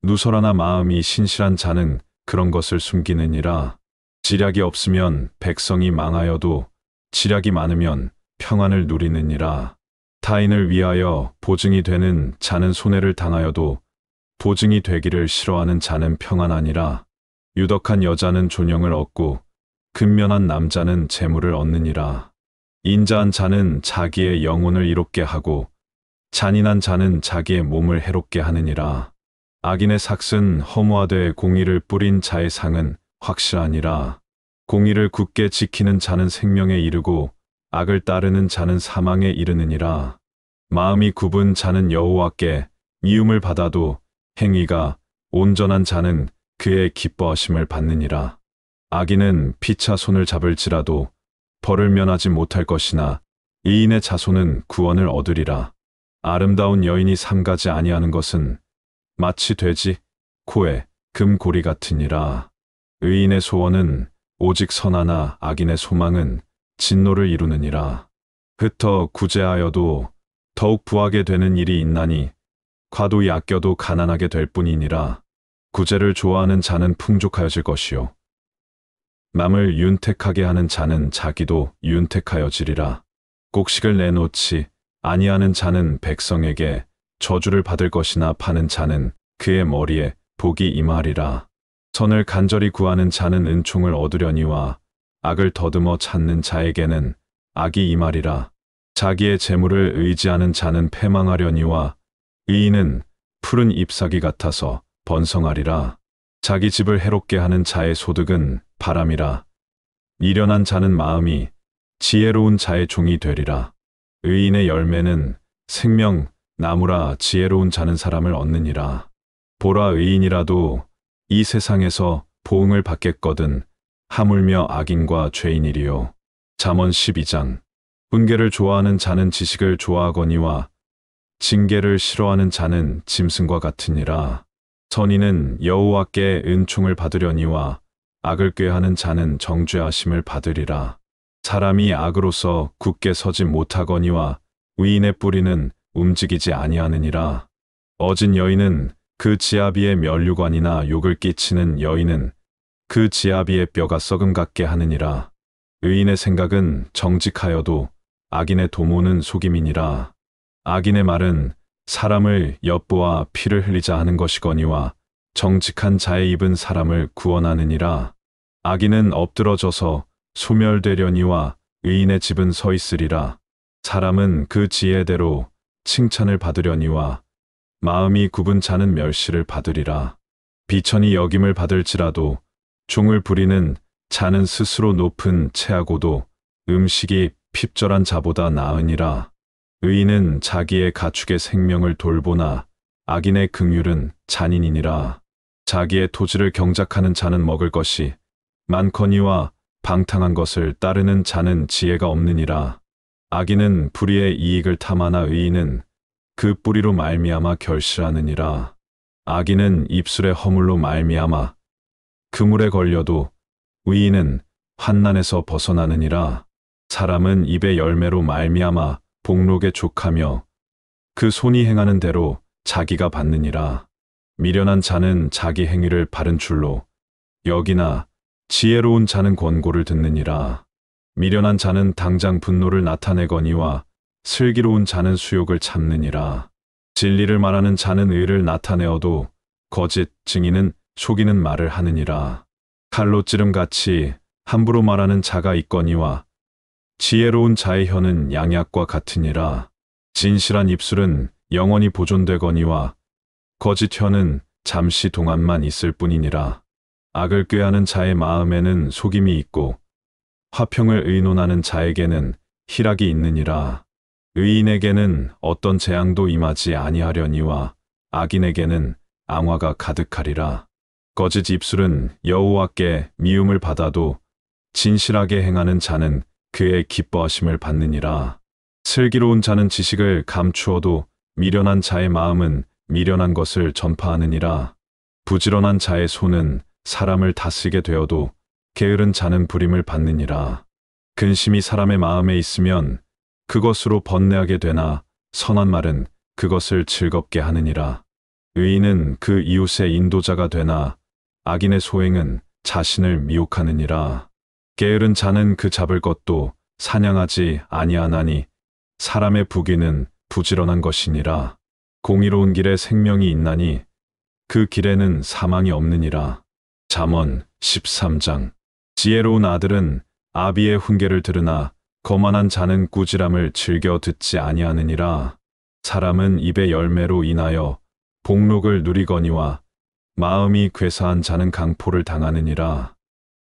누설하나 마음이 신실한 자는 그런 것을 숨기느니라. 지략이 없으면 백성이 망하여도 지략이 많으면 평안을 누리느니라. 타인을 위하여 보증이 되는 자는 손해를 당하여도 보증이 되기를 싫어하는 자는 평안하니라. 유덕한 여자는 존영을 얻고 근면한 남자는 재물을 얻느니라. 인자한 자는 자기의 영혼을 이롭게 하고 잔인한 자는 자기의 몸을 해롭게 하느니라. 악인의 삭은 허무하되 공의를 뿌린 자의 상은 확실하니라. 공의를 굳게 지키는 자는 생명에 이르고 악을 따르는 자는 사망에 이르느니라. 마음이 굽은 자는 여호와께 미움을 받아도 행위가 온전한 자는 그의 기뻐하심을 받느니라. 악인은 피차 손을 잡을지라도 벌을 면하지 못할 것이나 의인의 자손은 구원을 얻으리라. 아름다운 여인이 삼가지 아니하는 것은 마치 돼지, 코에 금고리 같으니라. 의인의 소원은 오직 선하나 악인의 소망은 진노를 이루느니라. 흩어 구제하여도 더욱 부하게 되는 일이 있나니 과도히 아껴도 가난하게 될 뿐이니라. 구제를 좋아하는 자는 풍족하여질 것이요 남을 윤택하게 하는 자는 자기도 윤택하여지리라. 곡식을 내놓지 아니하는 자는 백성에게 저주를 받을 것이나 파는 자는 그의 머리에 복이 임하리라. 선을 간절히 구하는 자는 은총을 얻으려니와 악을 더듬어 찾는 자에게는 악이 임하리라. 자기의 재물을 의지하는 자는 패망하려니와 의인은 푸른 잎사귀 같아서 번성하리라. 자기 집을 해롭게 하는 자의 소득은 바람이라. 미련한 자는 마음이 지혜로운 자의 종이 되리라. 의인의 열매는 생명 나무라. 지혜로운 자는 사람을 얻느니라. 보라, 의인이라도 이 세상에서 보응을 받겠거든 하물며 악인과 죄인이리요. 잠언 12장. 훈계를 좋아하는 자는 지식을 좋아하거니와 징계를 싫어하는 자는 짐승과 같으니라. 선인은 여호와께 은총을 받으려니와 악을 꾀하는 자는 정죄하심을 받으리라. 사람이 악으로서 굳게 서지 못하거니와 의인의 뿌리는 움직이지 아니하느니라. 어진 여인은 그 지아비의 면류관이나 욕을 끼치는 여인은 그 지아비의 뼈가 썩음 같게 하느니라. 의인의 생각은 정직하여도 악인의 도모는 속임이니라. 악인의 말은 사람을 엿보아 피를 흘리자 하는 것이거니와 정직한 자의 입은 사람을 구원하느니라. 악인은 엎드러져서 소멸되려니와 의인의 집은 서 있으리라. 사람은 그 지혜대로 칭찬을 받으려니와 마음이 굽은 자는 멸시를 받으리라. 비천이 여김을 받을지라도 종을 부리는 자는 스스로 높은 채하고도 음식이 핍절한 자보다 나으니라. 의인은 자기의 가축의 생명을 돌보나 악인의 긍휼은 잔인이니라. 자기의 토지를 경작하는 자는 먹을 것이 많거니와 방탕한 것을 따르는 자는 지혜가 없느니라. 악인은 불의의 이익을 탐하나 의인은 그 뿌리로 말미암아 결실하느니라. 악인은 입술의 허물로 말미암아 그물에 걸려도 의인은 환난에서 벗어나느니라. 사람은 입의 열매로 말미암아 복록에 족하며 그 손이 행하는 대로 자기가 받느니라. 미련한 자는 자기 행위를 바른 줄로 여기나 지혜로운 자는 권고를 듣느니라. 미련한 자는 당장 분노를 나타내거니와 슬기로운 자는 수욕을 참느니라. 진리를 말하는 자는 의를 나타내어도 거짓 증인은 속이는 말을 하느니라. 칼로 찌름같이 함부로 말하는 자가 있거니와 지혜로운 자의 혀는 양약과 같으니라. 진실한 입술은 영원히 보존되거니와 거짓 혀는 잠시 동안만 있을 뿐이니라. 악을 꾀하는 자의 마음에는 속임이 있고 화평을 의논하는 자에게는 희락이 있느니라. 의인에게는 어떤 재앙도 임하지 아니하려니와 악인에게는 앙화가 가득하리라. 거짓 입술은 여호와께 미움을 받아도 진실하게 행하는 자는 그의 기뻐하심을 받느니라. 슬기로운 자는 지식을 감추어도 미련한 자의 마음은 미련한 것을 전파하느니라. 부지런한 자의 손은 사람을 다스리게 되어도 게으른 자는 부림을 받느니라. 근심이 사람의 마음에 있으면 그것으로 번뇌하게 되나 선한 말은 그것을 즐겁게 하느니라. 의인은 그 이웃의 인도자가 되나 악인의 소행은 자신을 미혹하느니라. 게으른 자는 그 잡을 것도 사냥하지 아니하나니 사람의 부귀는 부지런한 것이니라. 공의로운 길에 생명이 있나니 그 길에는 사망이 없느니라. 잠언 13장. 지혜로운 아들은 아비의 훈계를 들으나 거만한 자는 꾸지람을 즐겨 듣지 아니하느니라. 사람은 입의 열매로 인하여 복록을 누리거니와 마음이 괴사한 자는 강포를 당하느니라.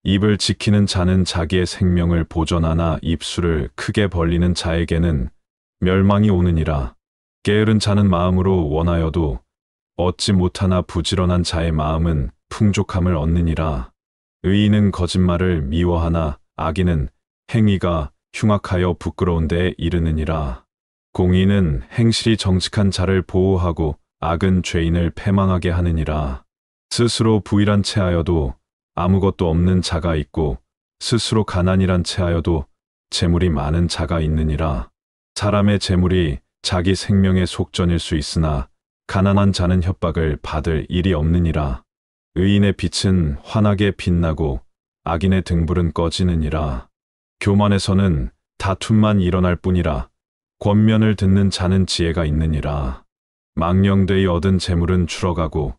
입을 지키는 자는 자기의 생명을 보존하나 입술을 크게 벌리는 자에게는 멸망이 오느니라. 게으른 자는 마음으로 원하여도 얻지 못하나 부지런한 자의 마음은 풍족함을 얻느니라. 의인은 거짓말을 미워하나 악인은 행위가 흉악하여 부끄러운 데에 이르느니라. 공의는 행실이 정직한 자를 보호하고 악은 죄인을 패망하게 하느니라. 스스로 부일한 채하여도 아무것도 없는 자가 있고 스스로 가난이란 채하여도 재물이 많은 자가 있느니라. 사람의 재물이 자기 생명의 속전일 수 있으나 가난한 자는 협박을 받을 일이 없느니라. 의인의 빛은 환하게 빛나고 악인의 등불은 꺼지느니라. 교만에서는 다툼만 일어날 뿐이라 권면을 듣는 자는 지혜가 있느니라. 망령되이 얻은 재물은 줄어가고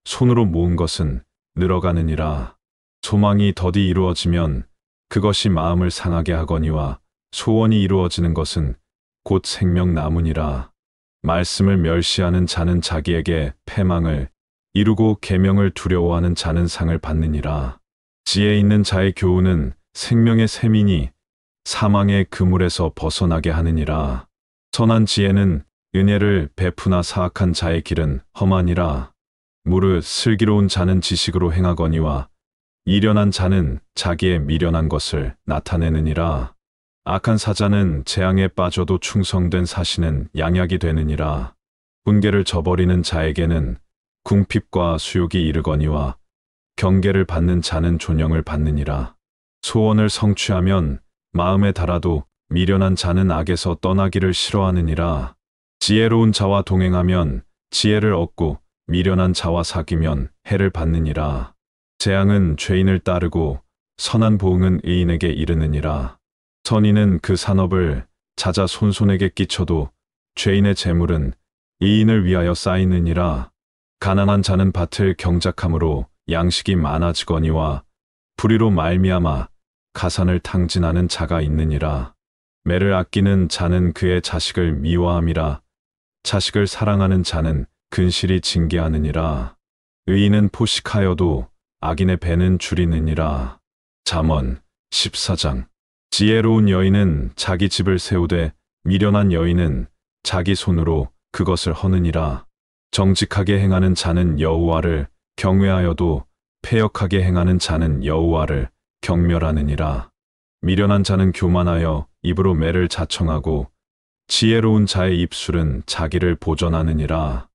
손으로 모은 것은 늘어가느니라. 소망이 더디 이루어지면 그것이 마음을 상하게 하거니와 소원이 이루어지는 것은 곧 생명나무니라. 말씀을 멸시하는 자는 자기에게 패망을 이루고 계명을 두려워하는 자는 상을 받느니라. 지혜 있는 자의 교훈은 생명의 샘이니 사망의 그물에서 벗어나게 하느니라. 선한 지혜는 은혜를 베푸나 사악한 자의 길은 험하니라. 무릇 슬기로운 자는 지식으로 행하거니와 미련한 자는 자기의 미련한 것을 나타내느니라. 악한 사자는 재앙에 빠져도 충성된 사신은 양약이 되느니라. 훈계를 저버리는 자에게는 궁핍과 수욕이 이르거니와 경계를 받는 자는 존영을 받느니라. 소원을 성취하면 마음에 달아도 미련한 자는 악에서 떠나기를 싫어하느니라. 지혜로운 자와 동행하면 지혜를 얻고 미련한 자와 사귀면 해를 받느니라. 재앙은 죄인을 따르고 선한 보응은 의인에게 이르느니라. 선인은 그 산업을 자자 손손에게 끼쳐도 죄인의 재물은 의인을 위하여 쌓이느니라. 가난한 자는 밭을 경작함으로 양식이 많아지거니와 불의로 말미암아 가산을 탕진하는 자가 있느니라. 매를 아끼는 자는 그의 자식을 미워함이라. 자식을 사랑하는 자는 근실이 징계하느니라. 의인은 포식하여도 악인의 배는 줄이느니라. 잠언 14장. 지혜로운 여인은 자기 집을 세우되 미련한 여인은 자기 손으로 그것을 허느니라. 정직하게 행하는 자는 여호와를 경외하여도 패역하게 행하는 자는 여호와를 경멸하느니라. 미련한 자는 교만하여 입으로 매를 자청하고 지혜로운 자의 입술은 자기를 보전하느니라.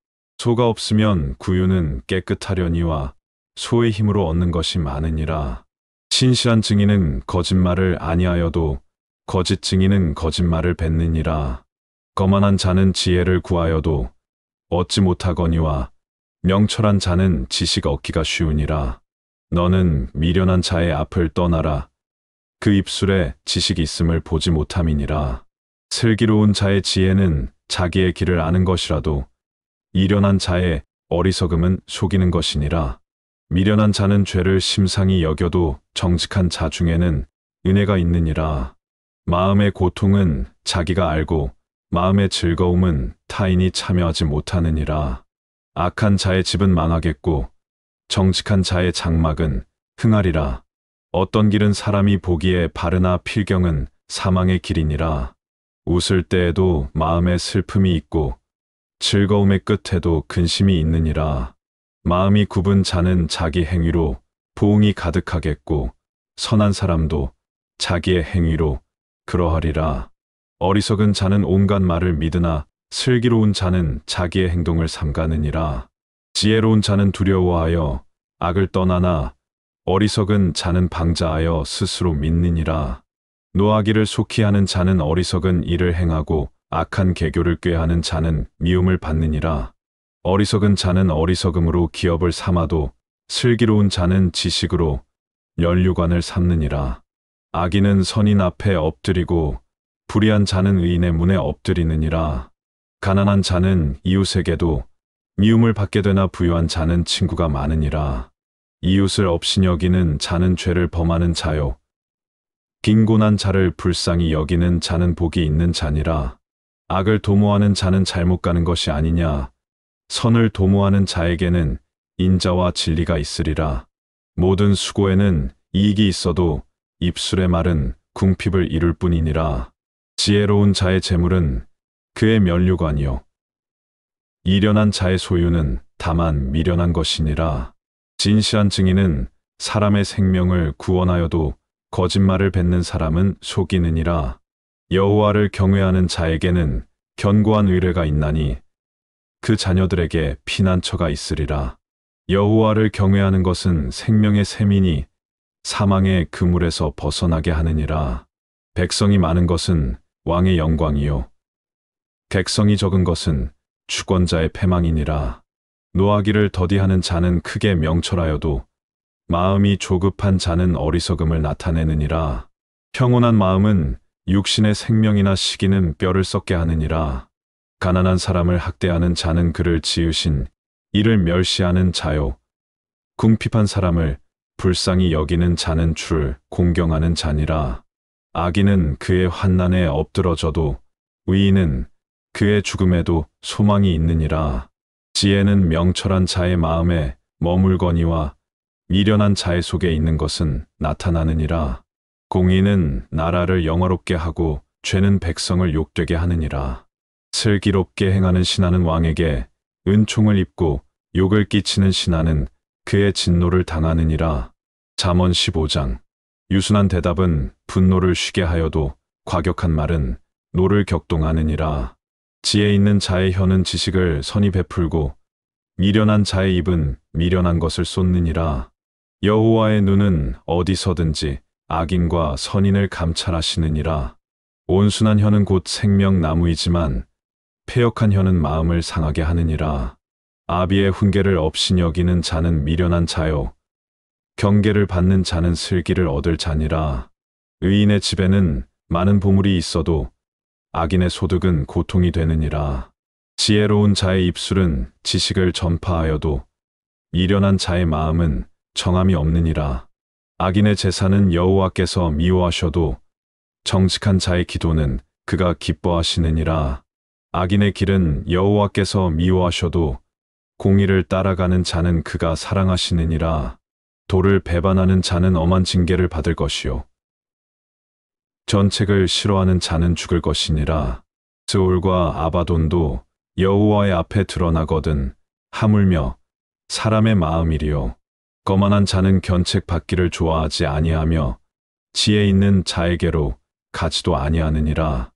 소가 없으면 구유는 깨끗하려니와 소의 힘으로 얻는 것이 많으니라. 신실한 증인은 거짓말을 아니하여도 거짓 증인은 거짓말을 뱉느니라. 거만한 자는 지혜를 구하여도 얻지 못하거니와 명철한 자는 지식 얻기가 쉬우니라. 너는 미련한 자의 앞을 떠나라. 그 입술에 지식이 있음을 보지 못함이니라. 슬기로운 자의 지혜는 자기의 길을 아는 것이라도 미련한 자의 어리석음은 속이는 것이니라. 미련한 자는 죄를 심상히 여겨도 정직한 자 중에는 은혜가 있느니라. 마음의 고통은 자기가 알고 마음의 즐거움은 타인이 참여하지 못하느니라. 악한 자의 집은 망하겠고 정직한 자의 장막은 흥하리라. 어떤 길은 사람이 보기에 바르나 필경은 사망의 길이니라. 웃을 때에도 마음에 슬픔이 있고 즐거움의 끝에도 근심이 있느니라. 마음이 굽은 자는 자기 행위로 보응이 가득하겠고 선한 사람도 자기의 행위로 그러하리라. 어리석은 자는 온갖 말을 믿으나 슬기로운 자는 자기의 행동을 삼가느니라. 지혜로운 자는 두려워하여 악을 떠나나 어리석은 자는 방자하여 스스로 믿느니라. 노하기를 속히 하는 자는 어리석은 일을 행하고 악한 계교를 꾀하는 자는 미움을 받느니라. 어리석은 자는 어리석음으로 기업을 삼아도 슬기로운 자는 지식으로 면류관을 삼느니라. 악인은 선인 앞에 엎드리고 불의한 자는 의인의 문에 엎드리느니라. 가난한 자는 이웃에게도 미움을 받게 되나 부유한 자는 친구가 많으니라. 이웃을 업신여기는 자는 죄를 범하는 자요. 빈곤한 자를 불쌍히 여기는 자는 복이 있는 자니라. 악을 도모하는 자는 잘못 가는 것이 아니냐. 선을 도모하는 자에게는 인자와 진리가 있으리라. 모든 수고에는 이익이 있어도 입술의 말은 궁핍을 이룰 뿐이니라. 지혜로운 자의 재물은 그의 면류관이요. 이련한 자의 소유는 다만 미련한 것이니라. 진실한 증인은 사람의 생명을 구원하여도 거짓말을 뱉는 사람은 속이느니라. 여호와를 경외하는 자에게는 견고한 의뢰가 있나니 그 자녀들에게 피난처가 있으리라. 여호와를 경외하는 것은 생명의 샘이니 사망의 그물에서 벗어나게 하느니라. 백성이 많은 것은 왕의 영광이요 객성이 적은 것은 주권자의 패망이니라. 노하기를 더디하는 자는 크게 명철하여도 마음이 조급한 자는 어리석음을 나타내느니라. 평온한 마음은 육신의 생명이나 시기는 뼈를 썩게 하느니라. 가난한 사람을 학대하는 자는 그를 지으신 이를 멸시하는 자요. 궁핍한 사람을 불쌍히 여기는 자는 줄 공경하는 자니라. 악인은 그의 환난에 엎드러져도 의인은 그의 죽음에도 소망이 있느니라. 지혜는 명철한 자의 마음에 머물거니와 미련한 자의 속에 있는 것은 나타나느니라. 공의는 나라를 영화롭게 하고 죄는 백성을 욕되게 하느니라. 슬기롭게 행하는 신하는 왕에게 은총을 입고 욕을 끼치는 신하는 그의 진노를 당하느니라. 잠언 15장. 유순한 대답은 분노를 쉬게 하여도 과격한 말은 노를 격동하느니라. 지혜 있는 자의 혀는 지식을 선히 베풀고 미련한 자의 입은 미련한 것을 쏟느니라. 여호와의 눈은 어디서든지 악인과 선인을 감찰하시느니라. 온순한 혀는 곧 생명나무이지만 패역한 혀는 마음을 상하게 하느니라. 아비의 훈계를 업신여기는 자는 미련한 자요. 경계를 받는 자는 슬기를 얻을 자니라. 의인의 집에는 많은 보물이 있어도 악인의 소득은 고통이 되느니라. 지혜로운 자의 입술은 지식을 전파하여도 미련한 자의 마음은 정함이 없느니라. 악인의 제사는 여호와께서 미워하셔도 정직한 자의 기도는 그가 기뻐하시느니라. 악인의 길은 여호와께서 미워하셔도 공의를 따라가는 자는 그가 사랑하시느니라. 도를 배반하는 자는 엄한 징계를 받을 것이요 전책을 싫어하는 자는 죽을 것이니라. 스올과 아바돈도 여호와의 앞에 드러나거든 하물며 사람의 마음이리요. 거만한 자는 견책 받기를 좋아하지 아니하며 지혜 있는 자에게로 가지도 아니하느니라.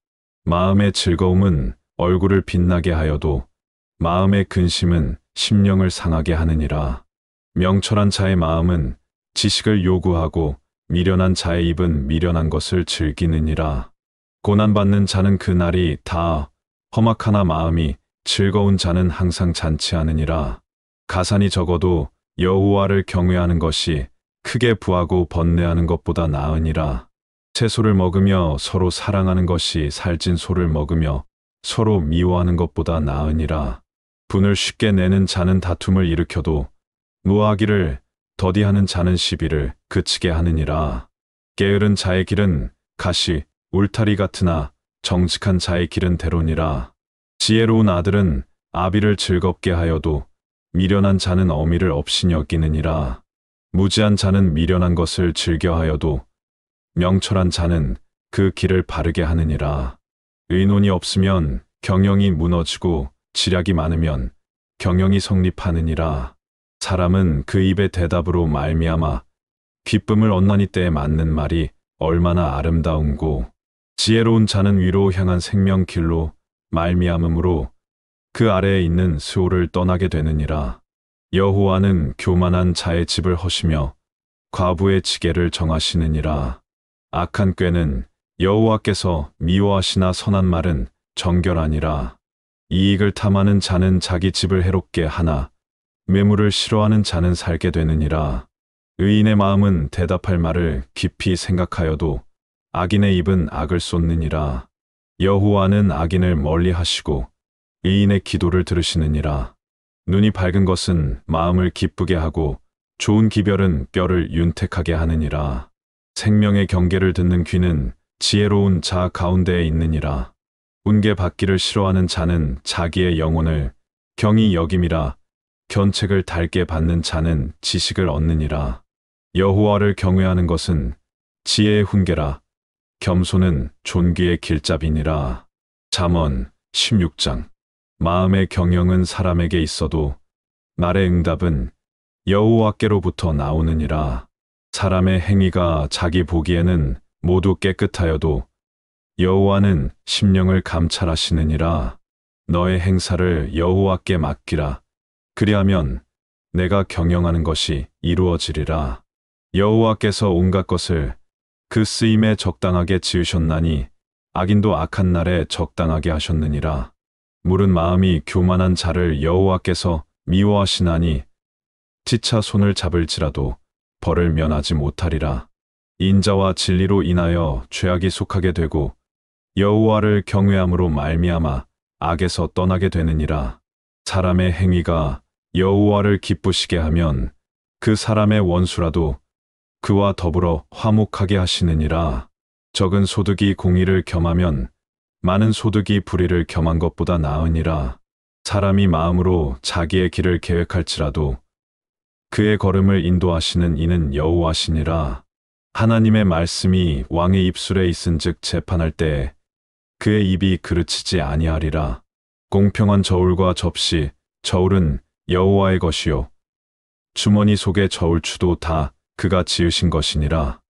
마음의 즐거움은 얼굴을 빛나게 하여도 마음의 근심은 심령을 상하게 하느니라. 명철한 자의 마음은 지식을 요구하고 미련한 자의 입은 미련한 것을 즐기느니라. 고난받는 자는 그 날이 다 험악하나 마음이 즐거운 자는 항상 잔치하느니라. 가산이 적어도 여호와를 경외하는 것이 크게 부하고 번뇌하는 것보다 나으니라. 채소를 먹으며 서로 사랑하는 것이 살찐 소를 먹으며 서로 미워하는 것보다 나으니라. 분을 쉽게 내는 자는 다툼을 일으켜도 노하기를 더디하는 자는 시비를 그치게 하느니라. 게으른 자의 길은 가시 울타리 같으나 정직한 자의 길은 대로니라. 지혜로운 아들은 아비를 즐겁게 하여도 미련한 자는 어미를 없이 여기느니라. 무지한 자는 미련한 것을 즐겨하여도 명철한 자는 그 길을 바르게 하느니라. 의논이 없으면 경영이 무너지고 지략이 많으면 경영이 성립하느니라. 사람은 그 입의 대답으로 말미암아 기쁨을 얻나니 때에 맞는 말이 얼마나 아름다운고 지혜로운 자는 위로 향한 생명길로 말미암음으로 그 아래에 있는 스올을 떠나게 되느니라. 여호와는 교만한 자의 집을 허시며 과부의 지게를 정하시느니라. 악한 꾀는 여호와께서 미워하시나 선한 말은 정결하니라. 이익을 탐하는 자는 자기 집을 해롭게 하나 매물을 싫어하는 자는 살게 되느니라. 의인의 마음은 대답할 말을 깊이 생각하여도 악인의 입은 악을 쏟느니라. 여호와는 악인을 멀리하시고 의인의 기도를 들으시느니라. 눈이 밝은 것은 마음을 기쁘게 하고 좋은 기별은 뼈를 윤택하게 하느니라. 생명의 경계를 듣는 귀는 지혜로운 자 가운데에 있느니라. 운계 받기를 싫어하는 자는 자기의 영혼을 경히 여김이라. 견책을 달게 받는 자는 지식을 얻느니라. 여호와를 경외하는 것은 지혜의 훈계라. 겸손은 존귀의 길잡이니라. 잠언 16장. 마음의 경영은 사람에게 있어도 말의 응답은 여호와께로부터 나오느니라. 사람의 행위가 자기 보기에는 모두 깨끗하여도 여호와는 심령을 감찰하시느니라. 너의 행사를 여호와께 맡기라. 그리하면 내가 경영하는 것이 이루어지리라. 여호와께서 온갖 것을 그 쓰임에 적당하게 지으셨나니 악인도 악한 날에 적당하게 하셨느니라. 물은 마음이 교만한 자를 여호와께서 미워하시나니 지차 손을 잡을지라도 벌을 면하지 못하리라. 인자와 진리로 인하여 죄악이 속하게 되고 여호와를 경외함으로 말미암아 악에서 떠나게 되느니라. 사람의 행위가 여호와를 기쁘시게 하면 그 사람의 원수라도 그와 더불어 화목하게 하시느니라. 적은 소득이 공의를 겸하면 많은 소득이 불의를 겸한 것보다 나으니라. 사람이 마음으로 자기의 길을 계획할지라도 그의 걸음을 인도하시는 이는 여호와시니라. 하나님의 말씀이 왕의 입술에 있은즉 재판할 때에 그의 입이 그르치지 아니하리라. 공평한 저울과 접시, 저울은 여호와의 것이요 주머니 속의 저울추도 다 그가 지으신 것이니라.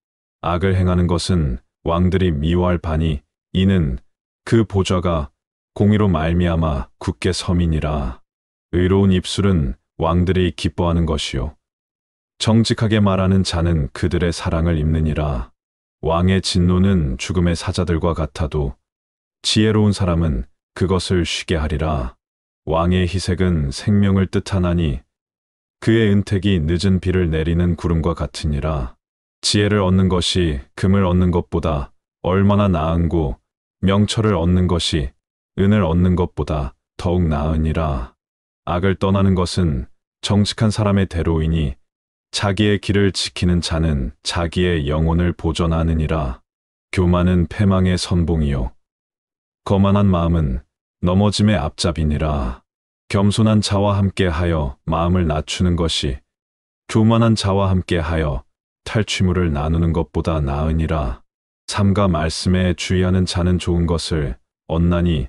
악을 행하는 것은 왕들이 미워할 바니 이는 그 보좌가 공의로 말미암아 굳게 섬이니라. 의로운 입술은 왕들이 기뻐하는 것이요 정직하게 말하는 자는 그들의 사랑을 입느니라. 왕의 진노는 죽음의 사자들과 같아도 지혜로운 사람은 그것을 쉬게 하리라. 왕의 희색은 생명을 뜻하나니 그의 은택이 늦은 비를 내리는 구름과 같으니라. 지혜를 얻는 것이 금을 얻는 것보다 얼마나 나은고 명철을 얻는 것이 은을 얻는 것보다 더욱 나으니라. 악을 떠나는 것은 정직한 사람의 대로이니 자기의 길을 지키는 자는 자기의 영혼을 보전하느니라. 교만은 패망의 선봉이요 거만한 마음은 넘어짐의 앞잡이니라. 겸손한 자와 함께하여 마음을 낮추는 것이 교만한 자와 함께하여 탈취물을 나누는 것보다 나으니라. 삼가 말씀에 주의하는 자는 좋은 것을 얻나니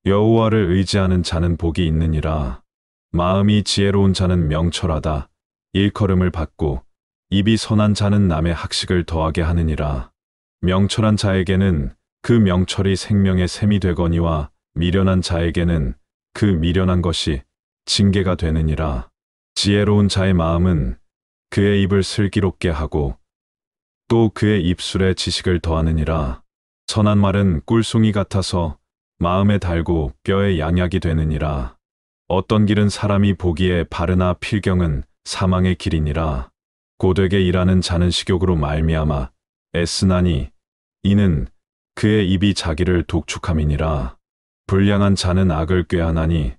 여호와를 의지하는 자는 복이 있느니라. 마음이 지혜로운 자는 명철하다. 일컬음을 받고 입이 선한 자는 남의 학식을 더하게 하느니라. 명철한 자에게는 그 명철이 생명의 샘이 되거니와 미련한 자에게는 그 미련한 것이 징계가 되느니라. 지혜로운 자의 마음은 그의 입을 슬기롭게 하고 또 그의 입술에 지식을 더하느니라. 선한 말은 꿀송이 같아서 마음에 달고 뼈에 양약이 되느니라. 어떤 길은 사람이 보기에 바르나 필경은 사망의 길이니라. 고되게 일하는 자는 식욕으로 말미암아 애쓰나니 이는 그의 입이 자기를 독축함이니라. 불량한 자는 악을 꾀하나니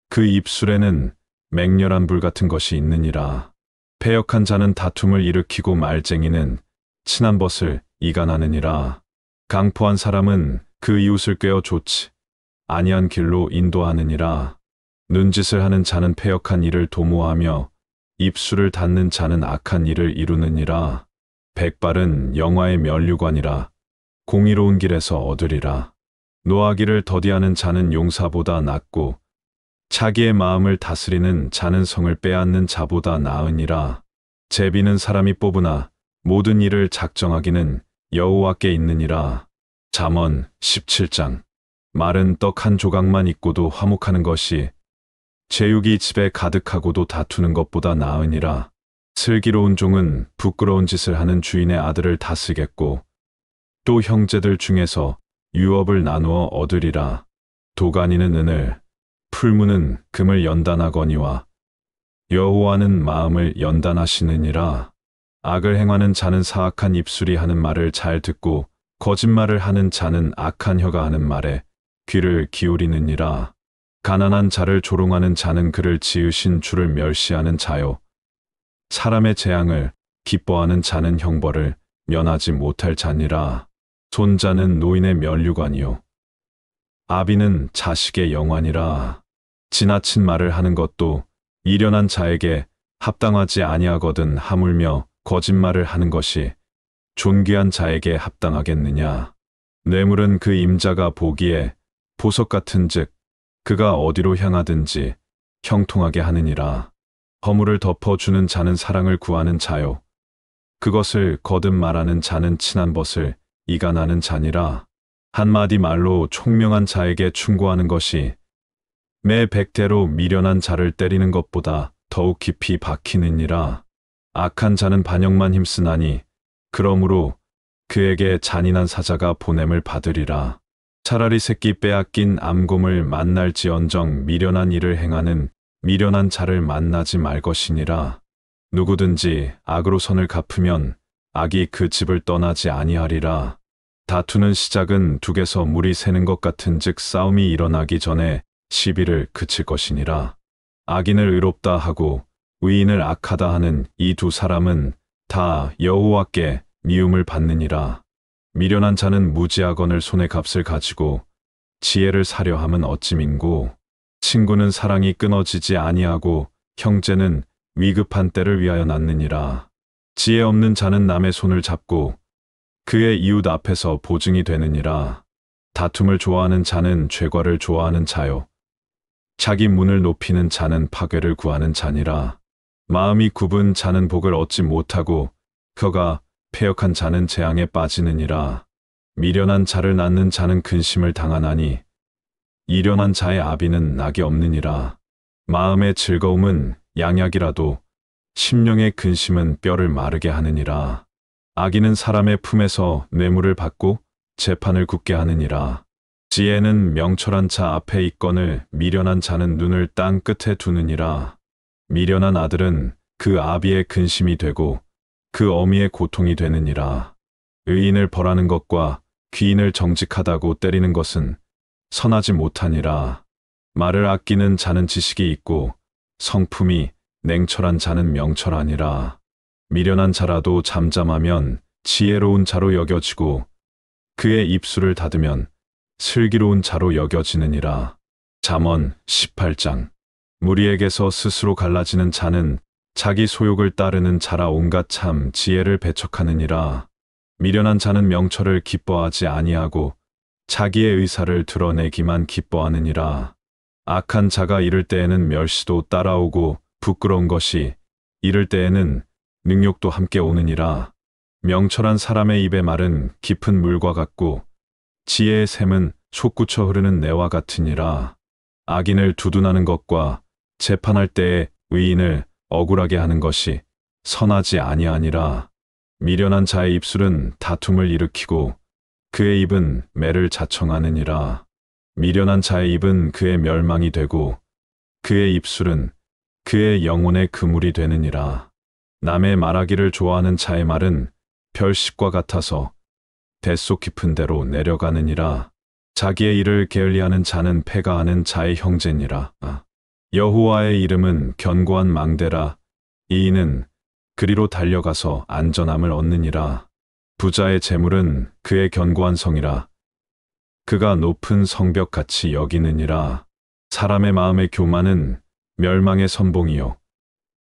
그 입술에는 맹렬한 불 같은 것이 있느니라. 패역한 자는 다툼을 일으키고 말쟁이는 친한 벗을 이간하느니라. 강포한 사람은 그 이웃을 꾀어 좋지 아니한 길로 인도하느니라. 눈짓을 하는 자는 패역한 일을 도모하며 입술을 닫는 자는 악한 일을 이루느니라. 백발은 영화의 면류관이라 공의로운 길에서 얻으리라. 노하기를 더디하는 자는 용사보다 낫고 자기의 마음을 다스리는 자는 성을 빼앗는 자보다 나으니라. 제비는 사람이 뽑으나 모든 일을 작정하기는 여호와께 있느니라. 잠언 17장. 말은 떡 한 조각만 있고도 화목하는 것이 제육이 집에 가득하고도 다투는 것보다 나으니라. 슬기로운 종은 부끄러운 짓을 하는 주인의 아들을 다스리겠고 또 형제들 중에서 유업을 나누어 얻으리라. 도가니는 은을, 풀무는 금을 연단하거니와 여호와는 마음을 연단하시느니라. 악을 행하는 자는 사악한 입술이 하는 말을 잘 듣고 거짓말을 하는 자는 악한 혀가 하는 말에 귀를 기울이느니라. 가난한 자를 조롱하는 자는 그를 지으신 주를 멸시하는 자요. 사람의 재앙을 기뻐하는 자는 형벌을 면하지 못할 자니라. 손자는 노인의 면류관이요 아비는 자식의 영환이라. 지나친 말을 하는 것도 미련한 자에게 합당하지 아니하거든 하물며 거짓말을 하는 것이 존귀한 자에게 합당하겠느냐. 뇌물은 그 임자가 보기에 보석 같은즉 그가 어디로 향하든지 형통하게 하느니라. 허물을 덮어주는 자는 사랑을 구하는 자요 그것을 거듭 말하는 자는 친한 벗을 이간하는 자니라. 한마디 말로 총명한 자에게 충고하는 것이 매 100대로 미련한 자를 때리는 것보다 더욱 깊이 박히느니라. 악한 자는 반역만 힘쓰나니 그러므로 그에게 잔인한 사자가 보냄을 받으리라. 차라리 새끼 빼앗긴 암곰을 만날지언정 미련한 일을 행하는 미련한 자를 만나지 말 것이니라. 누구든지 악으로 선을 갚으면 악이 그 집을 떠나지 아니하리라. 다투는 시작은 둑에서 물이 새는 것 같은즉 싸움이 일어나기 전에 시비를 그칠 것이니라. 악인을 의롭다 하고 의인을 악하다 하는 이 두 사람은 다 여호와께 미움을 받느니라. 미련한 자는 무지하거늘 손의 값을 가지고 지혜를 사려 함은 어찌민고. 친구는 사랑이 끊어지지 아니하고 형제는 위급한 때를 위하여 낳느니라. 지혜 없는 자는 남의 손을 잡고 그의 이웃 앞에서 보증이 되느니라. 다툼을 좋아하는 자는 죄과를 좋아하는 자요 자기 문을 높이는 자는 파괴를 구하는 자니라. 마음이 굽은 자는 복을 얻지 못하고 혀가 패역한 자는 재앙에 빠지느니라. 미련한 자를 낳는 자는 근심을 당하나니 이련한 자의 아비는 낙이 없느니라. 마음의 즐거움은 양약이라도 심령의 근심은 뼈를 마르게 하느니라. 악인은 사람의 품에서 뇌물을 받고 재판을 굳게 하느니라. 지혜는 명철한 자 앞에 있거늘 미련한 자는 눈을 땅 끝에 두느니라. 미련한 아들은 그 아비의 근심이 되고 그 어미의 고통이 되느니라. 의인을 벌하는 것과 귀인을 정직하다고 때리는 것은 선하지 못하니라. 말을 아끼는 자는 지식이 있고 성품이 냉철한 자는 명철하니라. 미련한 자라도 잠잠하면 지혜로운 자로 여겨지고 그의 입술을 닫으면 슬기로운 자로 여겨지느니라. 잠언 18장. 무리에게서 스스로 갈라지는 자는 자기 소욕을 따르는 자라 온갖 참 지혜를 배척하느니라. 미련한 자는 명철을 기뻐하지 아니하고 자기의 의사를 드러내기만 기뻐하느니라. 악한 자가 이를 때에는 멸시도 따라오고 부끄러운 것이 이를 때에는 능욕도 함께 오느니라. 명철한 사람의 입의 말은 깊은 물과 같고 지혜의 샘은 솟구쳐 흐르는 내와 같으니라. 악인을 두둔하는 것과 재판할 때에 의인을 억울하게 하는 것이 선하지 아니하니라. 미련한 자의 입술은 다툼을 일으키고 그의 입은 매를 자청하느니라. 미련한 자의 입은 그의 멸망이 되고 그의 입술은 그의 영혼의 그물이 되느니라. 남의 말하기를 좋아하는 자의 말은 별식과 같아서 뱃속 깊은 데로 내려가느니라. 자기의 일을 게을리하는 자는 패가 하는 자의 형제니라. 여호와의 이름은 견고한 망대라. 이인은 그리로 달려가서 안전함을 얻느니라. 부자의 재물은 그의 견고한 성이라. 그가 높은 성벽같이 여기느니라. 사람의 마음의 교만은 멸망의 선봉이요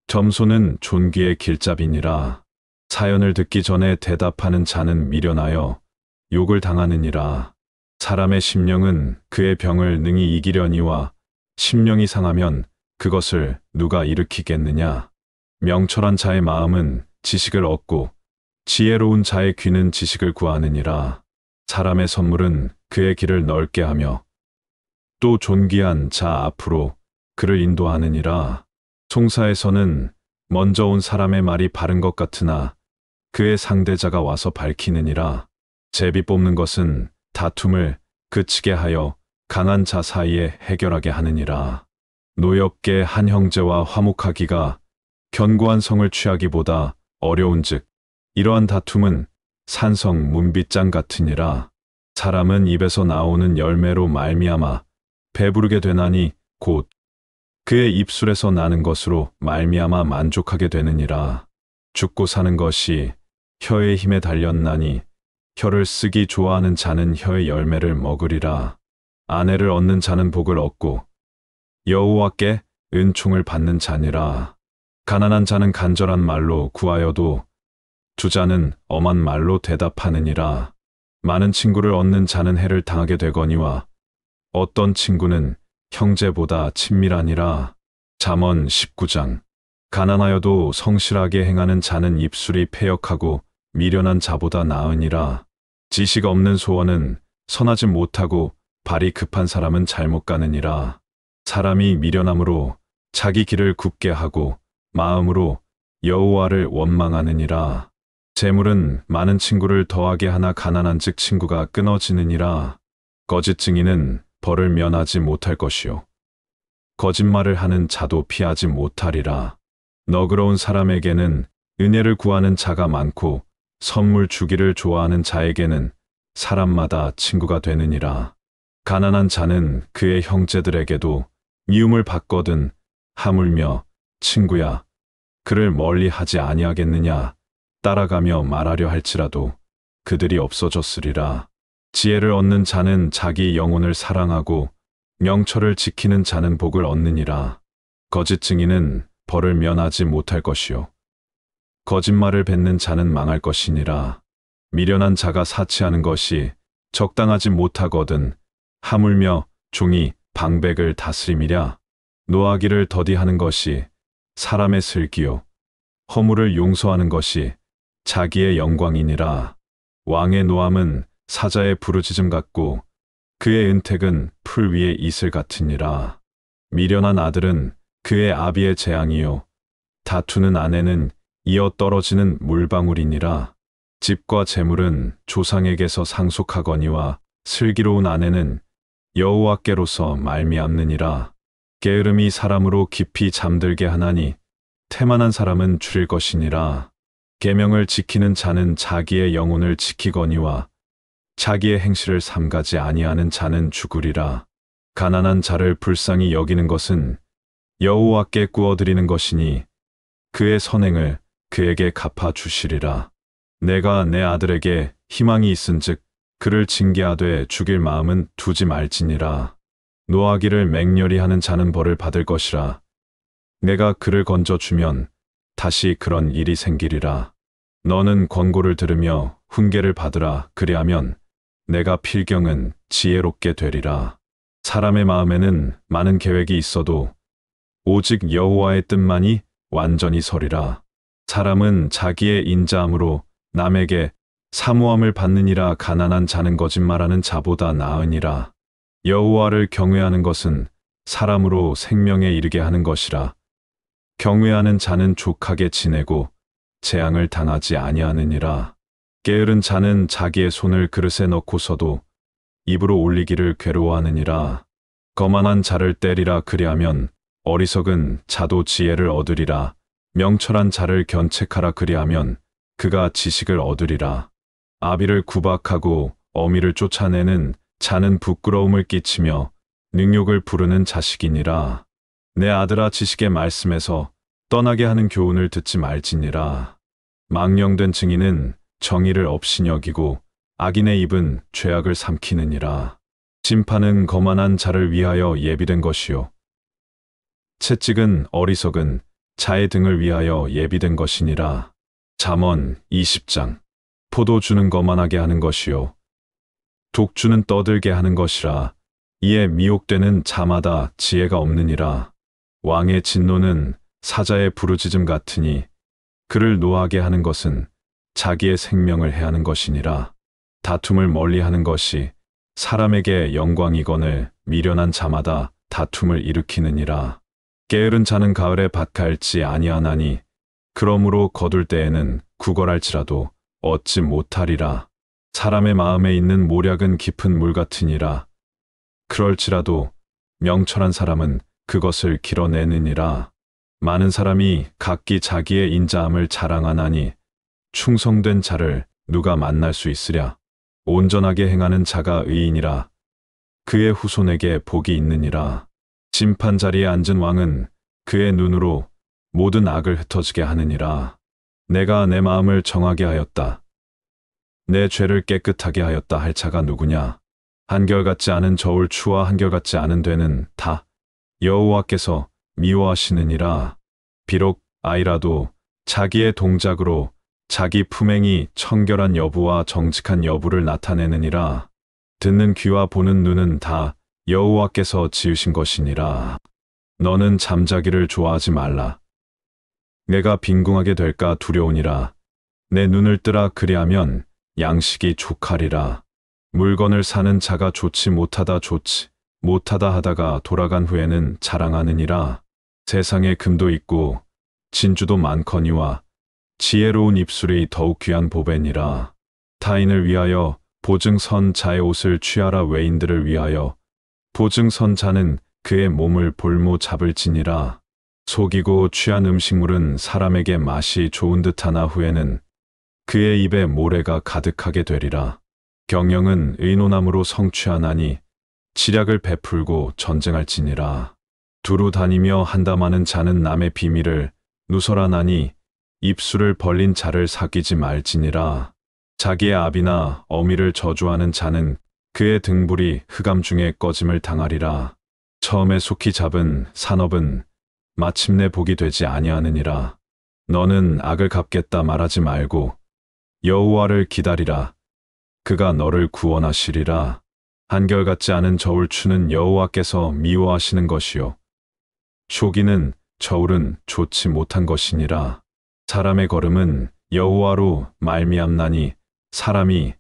점소는 존귀의 길잡이니라. 사연을 듣기 전에 대답하는 자는 미련하여 욕을 당하느니라. 사람의 심령은 그의 병을 능히 이기려니와 심령이 상하면 그것을 누가 일으키겠느냐. 명철한 자의 마음은 지식을 얻고 지혜로운 자의 귀는 지식을 구하느니라. 사람의 선물은 그의 길을 넓게 하며 또 존귀한 자 앞으로 그를 인도하느니라. 송사에서는 먼저 온 사람의 말이 바른 것 같으나 그의 상대자가 와서 밝히느니라. 제비 뽑는 것은 다툼을 그치게 하여 강한 자 사이에 해결하게 하느니라. 노엽게 한 형제와 화목하기가 견고한 성을 취하기보다 어려운즉 이러한 다툼은 산성 문빗장 같으니라. 사람은 입에서 나오는 열매로 말미암아 배부르게 되나니 곧 그의 입술에서 나는 것으로 말미암아 만족하게 되느니라. 죽고 사는 것이 혀의 힘에 달렸나니 혀를 쓰기 좋아하는 자는 혀의 열매를 먹으리라. 아내를 얻는 자는 복을 얻고 여호와께 은총을 받는 자니라. 가난한 자는 간절한 말로 구하여도 주자는 엄한 말로 대답하느니라. 많은 친구를 얻는 자는 해를 당하게 되거니와 어떤 친구는 형제보다 친밀하니라. 잠언 19장. 가난하여도 성실하게 행하는 자는 입술이 패역하고 미련한 자보다 나으니라. 지식 없는 소원은 선하지 못하고 발이 급한 사람은 잘못 가느니라. 사람이 미련함으로 자기 길을 굽게 하고 마음으로 여호와를 원망하느니라. 재물은 많은 친구를 더하게 하나 가난한즉 친구가 끊어지느니라. 거짓 증인은 벌을 면하지 못할 것이요 거짓말을 하는 자도 피하지 못하리라. 너그러운 사람에게는 은혜를 구하는 자가 많고 선물 주기를 좋아하는 자에게는 사람마다 친구가 되느니라. 가난한 자는 그의 형제들에게도 미움을 받거든 하물며 친구야 그를 멀리 하지 아니하겠느냐 따라가며 말하려 할지라도 그들이 없어졌으리라. 지혜를 얻는 자는 자기 영혼을 사랑하고 명철을 지키는 자는 복을 얻느니라. 거짓 증인은 벌을 면하지 못할 것이요 거짓말을 뱉는 자는 망할 것이니라. 미련한 자가 사치하는 것이 적당하지 못하거든 하물며 종이 방백을 다스림이랴. 노하기를 더디하는 것이 사람의 슬기요 허물을 용서하는 것이 자기의 영광이니라. 왕의 노함은 사자의 부르짖음 같고 그의 은택은 풀 위의 이슬 같으니라. 미련한 아들은 그의 아비의 재앙이요 다투는 아내는 이어 떨어지는 물방울이니라. 집과 재물은 조상에게서 상속하거니와 슬기로운 아내는 여호와께로서 말미암느니라. 게으름이 사람으로 깊이 잠들게 하나니 태만한 사람은 줄일 것이니라. 계명을 지키는 자는 자기의 영혼을 지키거니와 자기의 행실을 삼가지 아니하는 자는 죽으리라. 가난한 자를 불쌍히 여기는 것은 여호와께 구워드리는 것이니 그의 선행을 그에게 갚아 주시리라. 내가 내 아들에게 희망이 있은즉 그를 징계하되 죽일 마음은 두지 말지니라. 노하기를 맹렬히 하는 자는 벌을 받을 것이라. 내가 그를 건져 주면 다시 그런 일이 생기리라. 너는 권고를 들으며 훈계를 받으라. 그리하면 내가 필경은 지혜롭게 되리라. 사람의 마음에는 많은 계획이 있어도 오직 여호와의 뜻만이 완전히 서리라. 사람은 자기의 인자함으로 남에게 사모함을 받느니라. 가난한 자는 거짓말하는 자보다 나으니라. 여호와를 경외하는 것은 사람으로 생명에 이르게 하는 것이라. 경외하는 자는 족하게 지내고 재앙을 당하지 아니하느니라. 게으른 자는 자기의 손을 그릇에 넣고서도 입으로 올리기를 괴로워하느니라. 거만한 자를 때리라 그리하면 어리석은 자도 지혜를 얻으리라. 명철한 자를 견책하라 그리하면 그가 지식을 얻으리라. 아비를 구박하고 어미를 쫓아내는 자는 부끄러움을 끼치며 능욕을 부르는 자식이니라. 내 아들아, 지식의 말씀에서 떠나게 하는 교훈을 듣지 말지니라. 망령된 증인은 정의를 없이 여기고 악인의 입은 죄악을 삼키느니라. 심판은 거만한 자를 위하여 예비된 것이요 채찍은 어리석은 자의 등을 위하여 예비된 것이니라. 잠언 20장. 포도 주는 거만하게 하는 것이요 독 주는 떠들게 하는 것이라. 이에 미혹되는 자마다 지혜가 없느니라. 왕의 진노는 사자의 부르짖음 같으니 그를 노하게 하는 것은 자기의 생명을 해하는 것이니라. 다툼을 멀리하는 것이 사람에게 영광이거늘 미련한 자마다 다툼을 일으키느니라. 게으른 자는 가을에 밭 갈지 아니하나니 그러므로 거둘 때에는 구걸할지라도 얻지 못하리라. 사람의 마음에 있는 모략은 깊은 물 같으니라. 그럴지라도 명철한 사람은 그것을 길어내느니라. 많은 사람이 각기 자기의 인자함을 자랑하나니 충성된 자를 누가 만날 수 있으랴. 온전하게 행하는 자가 의인이라. 그의 후손에게 복이 있느니라. 심판 자리에 앉은 왕은 그의 눈으로 모든 악을 흩어지게 하느니라. 내가 내 마음을 정하게 하였다. 내 죄를 깨끗하게 하였다 할 자가 누구냐. 한결같지 않은 저울 추와 한결같지 않은 되는 다 여호와께서 미워하시느니라. 비록 아이라도 자기의 동작으로 자기 품행이 청결한 여부와 정직한 여부를 나타내느니라. 듣는 귀와 보는 눈은 다 여호와께서 지으신 것이니라. 너는 잠자기를 좋아하지 말라. 내가 빈궁하게 될까 두려우니라. 내 눈을 뜨라 그리하면 양식이 족하리라. 물건을 사는 자가 좋지 못하다 하다가 돌아간 후에는 자랑하느니라. 세상에 금도 있고 진주도 많거니와 지혜로운 입술이 더욱 귀한 보배니라. 타인을 위하여 보증선 자의 옷을 취하라. 외인들을 위하여 보증선 자는 그의 몸을 볼모 잡을지니라. 속이고 취한 음식물은 사람에게 맛이 좋은 듯하나 후에는 그의 입에 모래가 가득하게 되리라. 경영은 의논함으로 성취하나니 치략을 베풀고 전쟁할지니라. 두루 다니며 한담하는 자는 남의 비밀을 누설하나니 입술을 벌린 자를 사귀지 말지니라. 자기의 아비나 어미를 저주하는 자는 그의 등불이 흑암 중에 꺼짐을 당하리라. 처음에 속히 잡은 산업은 마침내 복이 되지 아니하느니라. 너는 악을 갚겠다 말하지 말고 여호와를 기다리라. 그가 너를 구원하시리라. 한결같지 않은 저울 추는 여호와께서 미워하시는 것이요 쇼기는 저울은 좋지 못한 것이니라. 사람의 걸음은 여호와로 말미암나니 사람이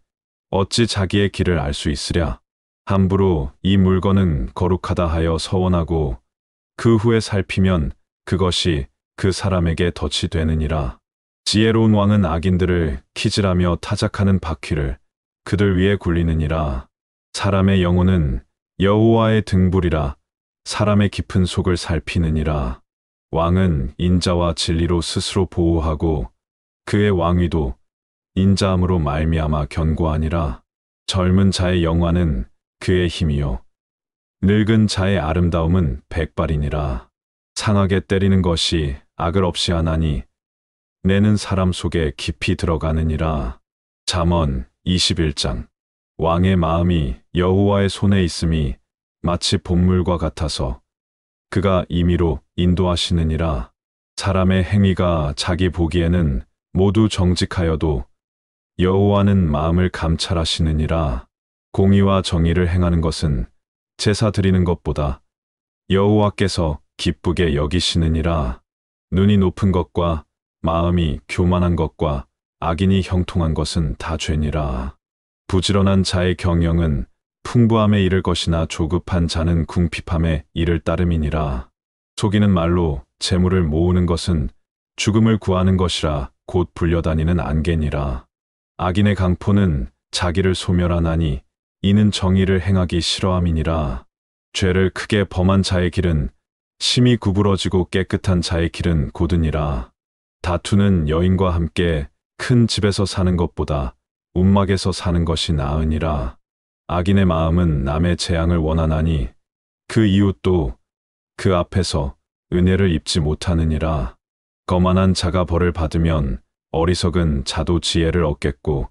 어찌 자기의 길을 알 수 있으랴. 함부로 이 물건은 거룩하다 하여 서원하고 그 후에 살피면 그것이 그 사람에게 덫이 되느니라. 지혜로운 왕은 악인들을 키질하며 타작하는 바퀴를 그들 위에 굴리느니라. 사람의 영혼은 여호와의 등불이라. 사람의 깊은 속을 살피느니라. 왕은 인자와 진리로 스스로 보호하고 그의 왕위도 인자함으로 말미암아 견고하니라. 젊은 자의 영화는 그의 힘이요 늙은 자의 아름다움은 백발이니라. 상하게 때리는 것이 악을 없이 하나니 내는 사람 속에 깊이 들어가느니라. 잠언 21장. 왕의 마음이 여호와의 손에 있음이 마치 봇물과 같아서 그가 임의로 인도하시느니라. 사람의 행위가 자기 보기에는 모두 정직하여도 여호와는 마음을 감찰하시느니라. 공의와 정의를 행하는 것은 제사 드리는 것보다 여호와께서 기쁘게 여기시느니라. 눈이 높은 것과 마음이 교만한 것과 악인이 형통한 것은 다 죄니라. 부지런한 자의 경영은 풍부함에 이를 것이나 조급한 자는 궁핍함에 이를 따름이니라. 속이는 말로 재물을 모으는 것은 죽음을 구하는 것이라 곧 불려다니는 안개니라. 악인의 강포는 자기를 소멸하나니 이는 정의를 행하기 싫어함이니라. 죄를 크게 범한 자의 길은 심히 구부러지고 깨끗한 자의 길은 고드니라. 다투는 여인과 함께 큰 집에서 사는 것보다 움막에서 사는 것이 나으니라. 악인의 마음은 남의 재앙을 원하나니 그 이웃도 그 앞에서 은혜를 입지 못하느니라. 거만한 자가 벌을 받으면 어리석은 자도 지혜를 얻겠고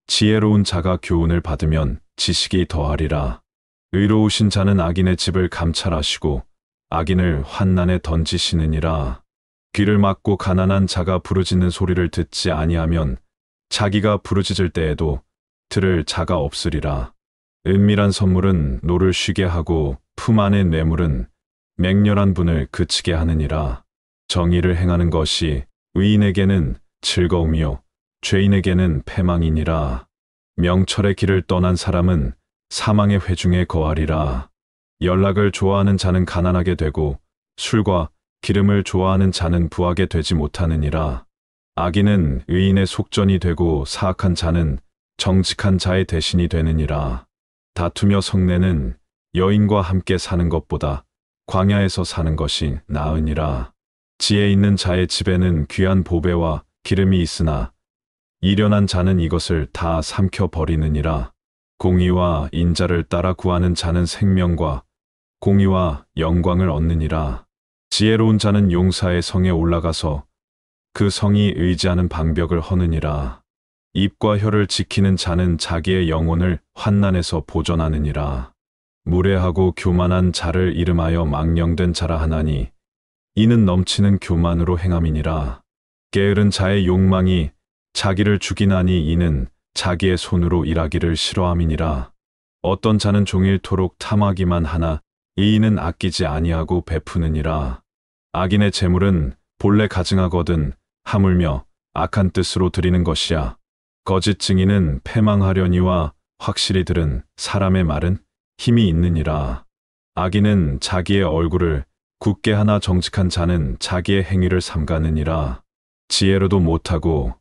지혜로운 자가 교훈을 받으면 지식이 더하리라. 의로우신 자는 악인의 집을 감찰하시고 악인을 환난에 던지시느니라. 귀를 막고 가난한 자가 부르짖는 소리를 듣지 아니하면 자기가 부르짖을 때에도 들을 자가 없으리라. 은밀한 선물은 노를 쉬게 하고 품 안의 뇌물은 맹렬한 분을 그치게 하느니라. 정의를 행하는 것이 의인에게는 즐거움이요 죄인에게는 패망이니라. 명철의 길을 떠난 사람은 사망의 회중에 거하리라. 연락을 좋아하는 자는 가난하게 되고 술과 기름을 좋아하는 자는 부하게 되지 못하느니라. 악인은 의인의 속전이 되고 사악한 자는 정직한 자의 대신이 되느니라. 다투며 성내는 여인과 함께 사는 것보다 광야에서 사는 것이 나으니라. 지혜 있는 자의 집에는 귀한 보배와 기름이 있으나 이련한 자는 이것을 다 삼켜 버리느니라. 공의와 인자를 따라 구하는 자는 생명과 공의와 영광을 얻느니라. 지혜로운 자는 용사의 성에 올라가서 그 성이 의지하는 방벽을 허느니라. 입과 혀를 지키는 자는 자기의 영혼을 환난에서 보존하느니라. 무례하고 교만한 자를 이름하여 망령된 자라 하나니 이는 넘치는 교만으로 행함이니라. 게으른 자의 욕망이 자기를 죽이나니 이는 자기의 손으로 일하기를 싫어함이니라. 어떤 자는 종일토록 탐하기만 하나 이인은 아끼지 아니하고 베푸느니라. 악인의 재물은 본래 가증하거든 하물며 악한 뜻으로 드리는 것이야. 거짓 증인은 패망하려니와 확실히 들은 사람의 말은 힘이 있느니라. 악인은 자기의 얼굴을 굳게 하나 정직한 자는 자기의 행위를 삼가느니라. 지혜로도 못하고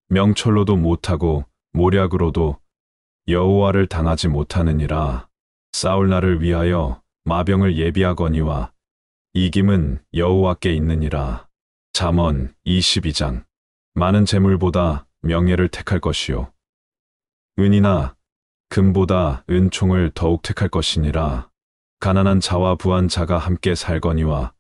명철로도 못하고 모략으로도 여호와를 당하지 못하느니라. 싸울 날을 위하여 마병을 예비하거니와 이김은 여호와께 있느니라. 잠언 22장. 많은 재물보다 명예를 택할 것이요 은이나 금보다 은총을 더욱 택할 것이니라. 가난한 자와 부한 자가 함께 살거니와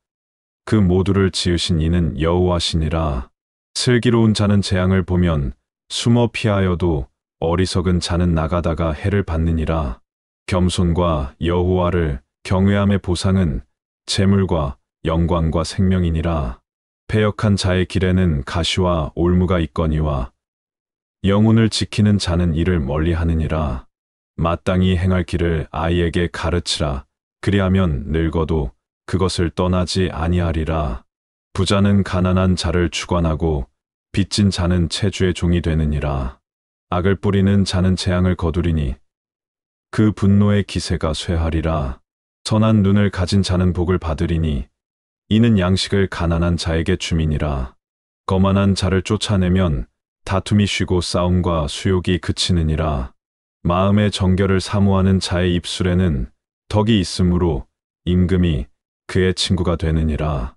그 모두를 지으신 이는 여호와시니라. 슬기로운 자는 재앙을 보면 숨어 피하여도 어리석은 자는 나가다가 해를 받느니라. 겸손과 여호와를 경외함의 보상은 재물과 영광과 생명이니라. 패역한 자의 길에는 가시와 올무가 있거니와 영혼을 지키는 자는 이를 멀리하느니라. 마땅히 행할 길을 아이에게 가르치라. 그리하면 늙어도 그것을 떠나지 아니하리라. 부자는 가난한 자를 주관하고 빚진 자는 체주의 종이 되느니라. 악을 뿌리는 자는 재앙을 거두리니 그 분노의 기세가 쇠하리라. 선한 눈을 가진 자는 복을 받으리니 이는 양식을 가난한 자에게 줌이니라. 거만한 자를 쫓아내면 다툼이 쉬고 싸움과 수욕이 그치느니라. 마음의 정결을 사모하는 자의 입술에는 덕이 있으므로 임금이 그의 친구가 되느니라.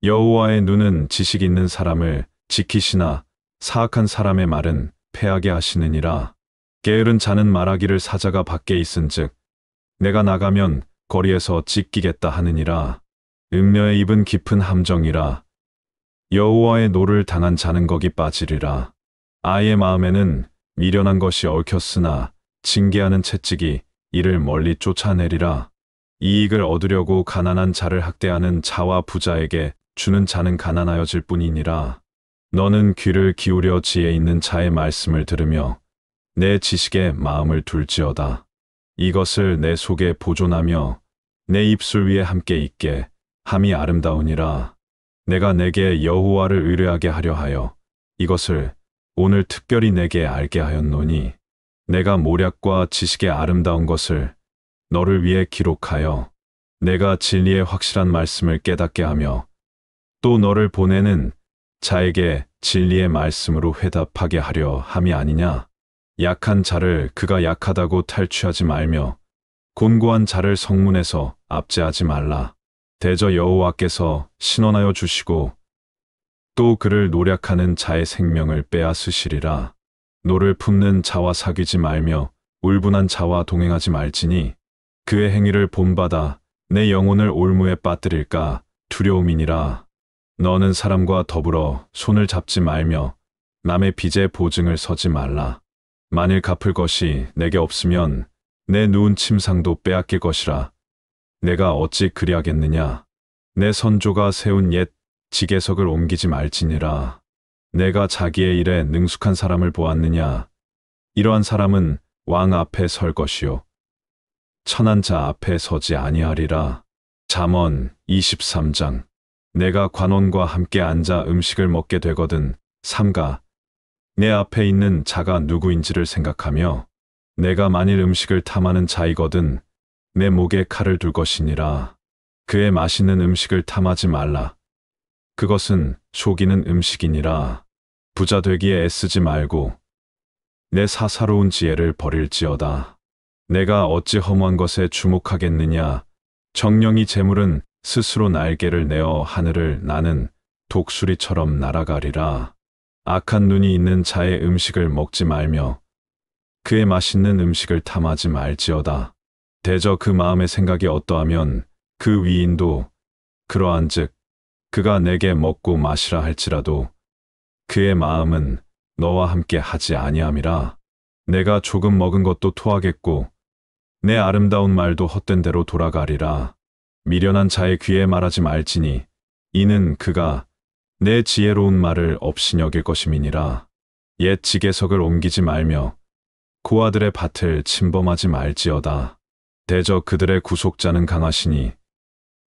여호와의 눈은 지식 있는 사람을 지키시나 사악한 사람의 말은 패하게 하시느니라. 게으른 자는 말하기를 사자가 밖에 있은즉 내가 나가면 거리에서 찢기겠다 하느니라. 음녀의 입은 깊은 함정이라. 여호와의 노를 당한 자는 거기 빠지리라. 아이의 마음에는 미련한 것이 얽혔으나 징계하는 채찍이 이를 멀리 쫓아내리라. 이익을 얻으려고 가난한 자를 학대하는 자와 부자에게 주는 자는 가난하여질 뿐이니라. 너는 귀를 기울여 지혜 있는 자의 말씀을 들으며 내 지식에 마음을 둘지어다. 이것을 내 속에 보존하며 내 입술 위에 함께 있게 함이 아름다우니라. 내가 내게 여호와를 의뢰하게 하려 하여 이것을 오늘 특별히 내게 알게 하였노니 내가 모략과 지식의 아름다운 것을 너를 위해 기록하여 내가 진리의 확실한 말씀을 깨닫게 하며 또 너를 보내는 자에게 진리의 말씀으로 회답하게 하려 함이 아니냐. 약한 자를 그가 약하다고 탈취하지 말며 곤고한 자를 성문에서 압제하지 말라. 대저 여호와께서 신원하여 주시고 또 그를 노략하는 자의 생명을 빼앗으시리라. 노를 품는 자와 사귀지 말며 울분한 자와 동행하지 말지니 그의 행위를 본받아 내 영혼을 올무에 빠뜨릴까 두려움이니라. 너는 사람과 더불어 손을 잡지 말며 남의 빚에 보증을 서지 말라. 만일 갚을 것이 내게 없으면 내 누운 침상도 빼앗길 것이라. 내가 어찌 그리하겠느냐. 내 선조가 세운 옛 지계석을 옮기지 말지니라. 내가 자기의 일에 능숙한 사람을 보았느냐. 이러한 사람은 왕 앞에 설 것이요 천한 자 앞에 서지 아니하리라. 잠언 23장. 내가 관원과 함께 앉아 음식을 먹게 되거든 삼가 내 앞에 있는 자가 누구인지를 생각하며 내가 만일 음식을 탐하는 자이거든 내 목에 칼을 둘 것이니라. 그의 맛있는 음식을 탐하지 말라. 그것은 속이는 음식이니라. 부자 되기에 애쓰지 말고 내 사사로운 지혜를 버릴지어다. 내가 어찌 허무한 것에 주목하겠느냐. 정령이 재물은 스스로 날개를 내어 하늘을 나는 독수리처럼 날아가리라. 악한 눈이 있는 자의 음식을 먹지 말며 그의 맛있는 음식을 탐하지 말지어다. 대저 그 마음의 생각이 어떠하면 그 위인도 그러한즉 그가 내게 먹고 마시라 할지라도 그의 마음은 너와 함께 하지 아니함이라. 내가 조금 먹은 것도 토하겠고 내 아름다운 말도 헛된 대로 돌아가리라. 미련한 자의 귀에 말하지 말지니 이는 그가 내 지혜로운 말을 없이 여길 것임이니라. 옛 지계석을 옮기지 말며 고아들의 밭을 침범하지 말지어다. 대저 그들의 구속자는 강하시니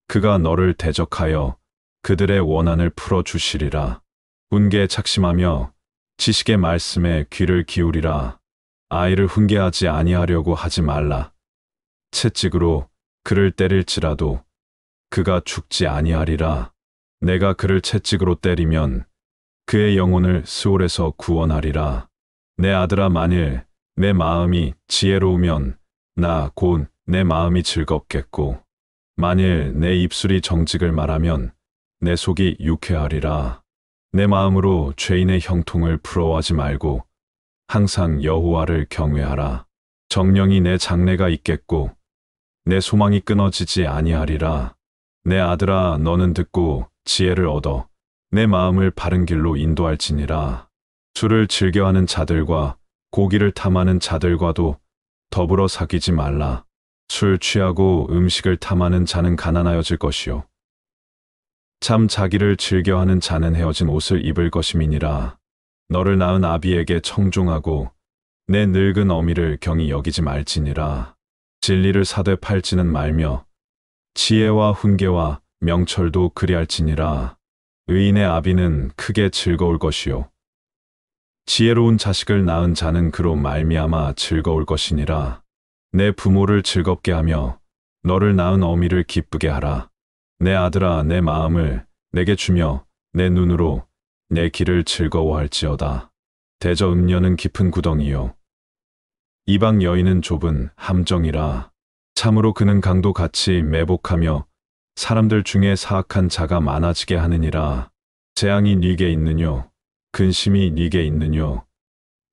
그가 너를 대적하여 그들의 원한을 풀어주시리라. 훈계에 착심하며 지식의 말씀에 귀를 기울이라. 아이를 훈계하지 아니하려고 하지 말라. 채찍으로 그를 때릴지라도 그가 죽지 아니하리라. 내가 그를 채찍으로 때리면 그의 영혼을 스올에서 구원하리라. 내 아들아 만일 내 마음이 지혜로우면 나 곧 내 마음이 즐겁겠고 만일 내 입술이 정직을 말하면 내 속이 유쾌하리라. 내 마음으로 죄인의 형통을 부러워하지 말고 항상 여호와를 경외하라. 정령이 내 장래가 있겠고 내 소망이 끊어지지 아니하리라. 내 아들아 너는 듣고 지혜를 얻어 내 마음을 바른 길로 인도할지니라. 술을 즐겨하는 자들과 고기를 탐하는 자들과도 더불어 사귀지 말라. 술 취하고 음식을 탐하는 자는 가난하여질 것이요 참 자기를 즐겨하는 자는 헤어진 옷을 입을 것임이니라. 너를 낳은 아비에게 청종하고 내 늙은 어미를 경히 여기지 말지니라. 진리를 사되 팔지는 말며 지혜와 훈계와 명철도 그리할지니라. 의인의 아비는 크게 즐거울 것이요 지혜로운 자식을 낳은 자는 그로 말미암아 즐거울 것이니라. 내 부모를 즐겁게 하며 너를 낳은 어미를 기쁘게 하라. 내 아들아 내 마음을 내게 주며 내 눈으로 내 길을 즐거워할지어다. 대저 음녀는 깊은 구덩이요 이방 여인은 좁은 함정이라. 참으로 그는 강도 같이 매복하며 사람들 중에 사악한 자가 많아지게 하느니라. 재앙이 네게 있느뇨 근심이 네게 있느뇨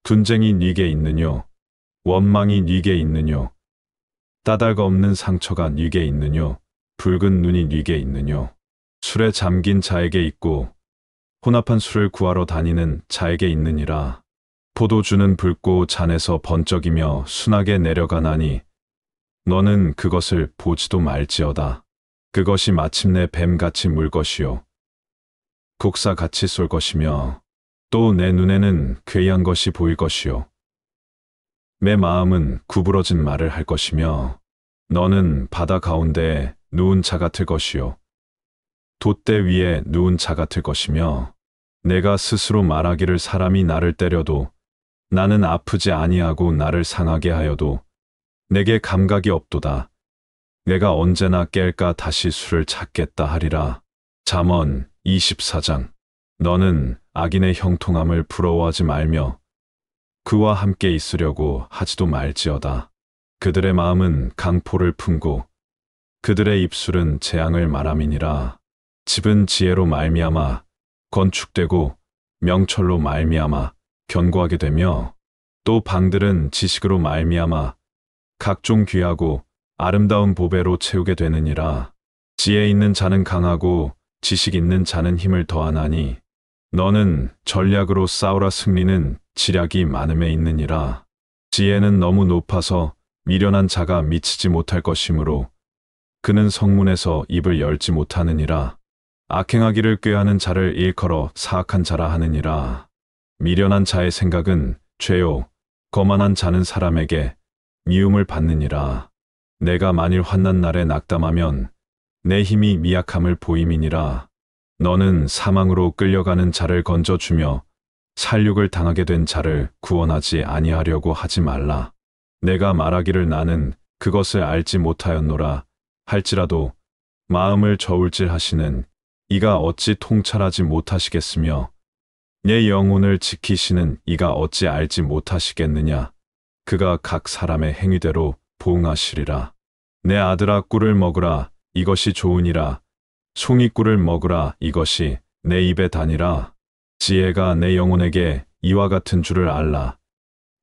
분쟁이 네게 있느뇨 원망이 네게 있느뇨 따달가 없는 상처가 네게 있느뇨 붉은 눈이 네게 있느뇨 술에 잠긴 자에게 있고 혼합한 술을 구하러 다니는 자에게 있느니라. 포도주는 붉고 잔에서 번쩍이며 순하게 내려가나니 너는 그것을 보지도 말지어다. 그것이 마침내 뱀같이 물 것이요 곡사같이 쏠 것이며 또 내 눈에는 괴이한 것이 보일 것이요 내 마음은 구부러진 말을 할 것이며 너는 바다 가운데에 누운 자 같을 것이요 돛대 위에 누운 자 같을 것이며 내가 스스로 말하기를 사람이 나를 때려도 나는 아프지 아니하고 나를 상하게 하여도 내게 감각이 없도다. 내가 언제나 깰까 다시 수를 찾겠다 하리라. 잠언 24장. 너는 악인의 형통함을 부러워하지 말며 그와 함께 있으려고 하지도 말지어다. 그들의 마음은 강포를 품고 그들의 입술은 재앙을 말함이니라. 집은 지혜로 말미암아 건축되고 명철로 말미암아 견고하게 되며 또 방들은 지식으로 말미암아 각종 귀하고 아름다운 보배로 채우게 되느니라. 지혜 있는 자는 강하고 지식 있는 자는 힘을 더하나니 너는 전략으로 싸우라. 승리는 지략이 많음에 있느니라. 지혜는 너무 높아서 미련한 자가 미치지 못할 것이므로 그는 성문에서 입을 열지 못하느니라. 악행하기를 꾀하는 자를 일컬어 사악한 자라 하느니라. 미련한 자의 생각은 죄요 거만한 자는 사람에게 미움을 받느니라. 내가 만일 환난 날에 낙담하면 내 힘이 미약함을 보임이니라. 너는 사망으로 끌려가는 자를 건져주며 살육을 당하게 된 자를 구원하지 아니하려고 하지 말라. 내가 말하기를 나는 그것을 알지 못하였노라 할지라도 마음을 저울질 하시는 이가 어찌 통찰하지 못하시겠으며 내 영혼을 지키시는 이가 어찌 알지 못하시겠느냐. 그가 각 사람의 행위대로 보응하시리라. 내 아들아 꿀을 먹으라. 이것이 좋으니라. 송이꿀을 먹으라. 이것이 내 입에 다니라. 지혜가 내 영혼에게 이와 같은 줄을 알라.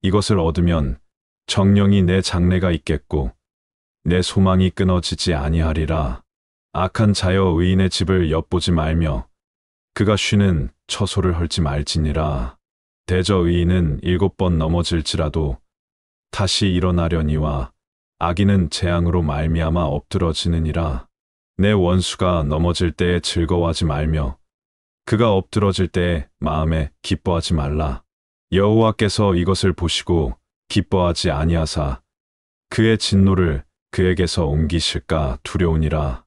이것을 얻으면 정령이 내 장래가 있겠고 내 소망이 끊어지지 아니하리라. 악한 자여 의인의 집을 엿보지 말며 그가 쉬는 처소를 헐지 말지니라. 대저 의인은 7번 넘어질지라도 다시 일어나려니와 악인은 재앙으로 말미암아 엎드러지느니라. 내 원수가 넘어질 때에 즐거워하지 말며 그가 엎드러질 때에 마음에 기뻐하지 말라. 여호와께서 이것을 보시고 기뻐하지 아니하사 그의 진노를 그에게서 옮기실까 두려우니라.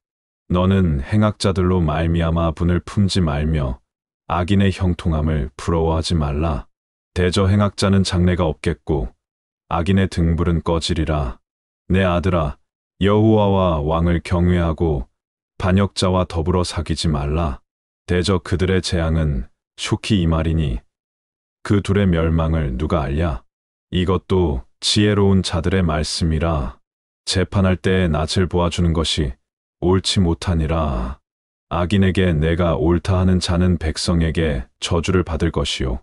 너는 행악자들로 말미암아 분을 품지 말며 악인의 형통함을 부러워하지 말라. 대저 행악자는 장래가 없겠고 악인의 등불은 꺼지리라. 내 아들아 여호와와 왕을 경외하고 반역자와 더불어 사귀지 말라. 대저 그들의 재앙은 속히 임하리니 그 둘의 멸망을 누가 알랴. 이것도 지혜로운 자들의 말씀이라. 재판할 때에 낯을 보아주는 것이 옳지 못하니라. 악인에게 내가 옳다 하는 자는 백성에게 저주를 받을 것이요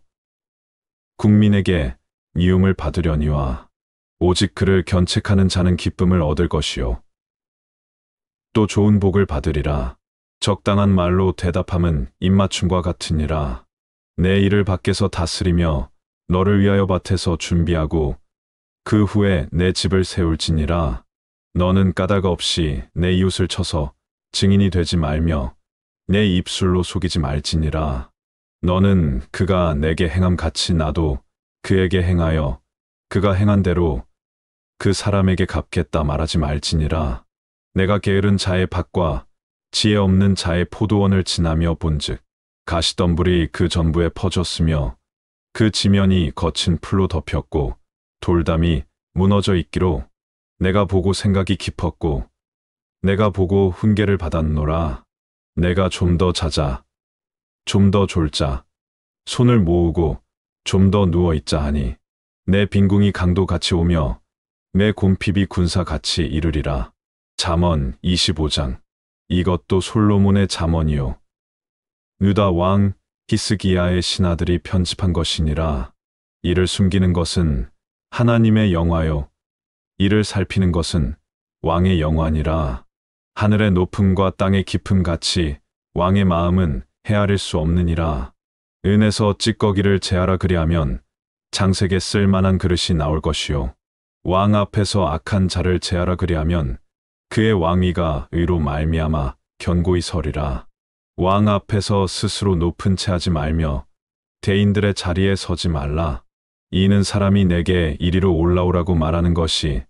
국민에게 미움을 받으려니와 오직 그를 견책하는 자는 기쁨을 얻을 것이요 또 좋은 복을 받으리라. 적당한 말로 대답함은 입맞춤과 같으니라. 내 일을 밖에서 다스리며 너를 위하여 밭에서 준비하고 그 후에 내 집을 세울지니라. 너는 까닭 없이 내 이웃을 쳐서 증인이 되지 말며 내 입술로 속이지 말지니라. 너는 그가 내게 행함 같이 나도 그에게 행하여 그가 행한 대로 그 사람에게 갚겠다 말하지 말지니라. 내가 게으른 자의 밭과 지혜 없는 자의 포도원을 지나며 본즉 가시덤불이 그 전부에 퍼졌으며 그 지면이 거친 풀로 덮였고 돌담이 무너져 있기로 내가 보고 생각이 깊었고 내가 보고 훈계를 받았노라. 내가 좀 더 자자 좀 더 졸자 손을 모으고 좀 더 누워있자 하니 내 빈궁이 강도 같이 오며 내 곰핍이 군사 같이 이르리라. 잠언 25장. 이것도 솔로몬의 잠언이요 유다 왕 히스기야의 신하들이 편집한 것이니라. 이를 숨기는 것은 하나님의 영화요 이를 살피는 것은 왕의 영화니라. 하늘의 높음과 땅의 깊음 같이 왕의 마음은 헤아릴 수 없느니라. 은에서 찌꺼기를 제하라 그리하면 장색에 쓸만한 그릇이 나올 것이요 왕 앞에서 악한 자를 제하라 그리하면 그의 왕위가 의로 말미암아 견고히 서리라. 왕 앞에서 스스로 높은 채 하지 말며 대인들의 자리에 서지 말라. 이는 사람이 내게 이리로 올라오라고 말하는 것이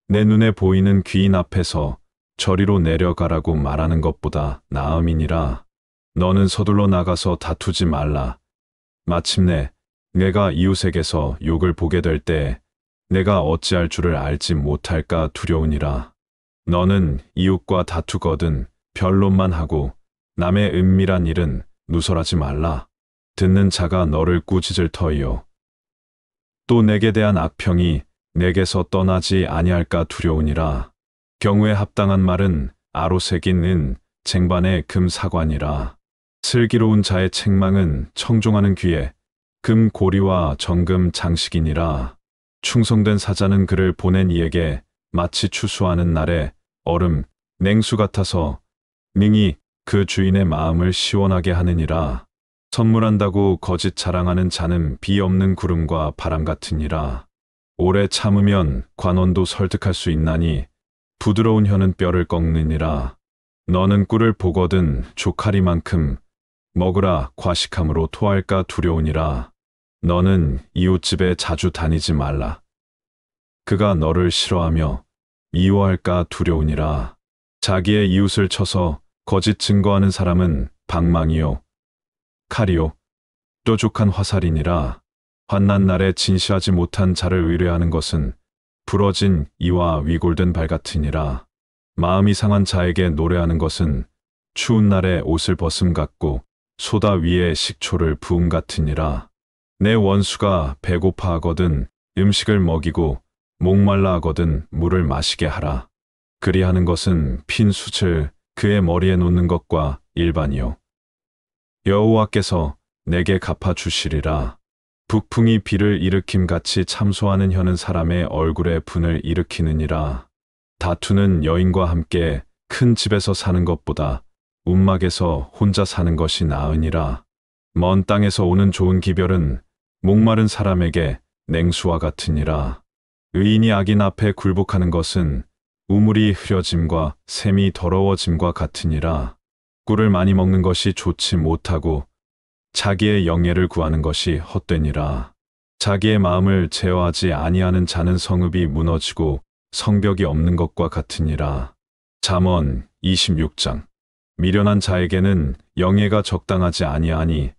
내 눈에 보이는 귀인 앞에서 저리로 내려가라고 말하는 것보다 나음이니라. 너는 서둘러 나가서 다투지 말라. 마침내 내가 이웃에게서 욕을 보게 될 때 내가 어찌할 줄을 알지 못할까 두려우니라. 너는 이웃과 다투거든 변론만 하고 남의 은밀한 일은 누설하지 말라. 듣는 자가 너를 꾸짖을 터이요. 또 내게 대한 악평이 내게서 떠나지 아니할까 두려우니라. 경우에 합당한 말은 아로새긴 은, 쟁반의 금 사관이라. 슬기로운 자의 책망은 청종하는 귀에 금 고리와 정금 장식이니라. 충성된 사자는 그를 보낸 이에게 마치 추수하는 날에 얼음, 냉수 같아서 능히 그 주인의 마음을 시원하게 하느니라. 선물한다고 거짓 자랑하는 자는 비 없는 구름과 바람 같으니라. 오래 참으면 관원도 설득할 수 있나니 부드러운 혀는 뼈를 꺾느니라. 너는 꿀을 보거든 조카리만큼 먹으라 과식함으로 토할까 두려우니라. 너는 이웃집에 자주 다니지 말라. 그가 너를 싫어하며 미워할까 두려우니라. 자기의 이웃을 쳐서 거짓 증거하는 사람은 방망이요 칼이요 뾰족한 화살이니라. 환난 날에 진실하지 못한 자를 의뢰하는 것은 부러진 이와 위골된 발 같으니라. 마음이 상한 자에게 노래하는 것은 추운 날에 옷을 벗음 같고 소다 위에 식초를 부음 같으니라. 내 원수가 배고파 하거든 음식을 먹이고 목말라 하거든 물을 마시게 하라. 그리하는 것은 핀 숯을 그의 머리에 놓는 것과 일반이요. 여호와께서 내게 갚아주시리라. 북풍이 비를 일으킴 같이 참소하는 혀는 사람의 얼굴에 분을 일으키느니라. 다투는 여인과 함께 큰 집에서 사는 것보다 움막에서 혼자 사는 것이 나으니라. 먼 땅에서 오는 좋은 기별은 목마른 사람에게 냉수와 같으니라. 의인이 악인 앞에 굴복하는 것은 우물이 흐려짐과 샘이 더러워짐과 같으니라. 꿀을 많이 먹는 것이 좋지 못하고 자기의 영예를 구하는 것이 헛되니라. 자기의 마음을 제어하지 아니하는 자는 성읍이 무너지고 성벽이 없는 것과 같으니라. 잠언 26장. 미련한 자에게는 영예가 적당하지 아니하니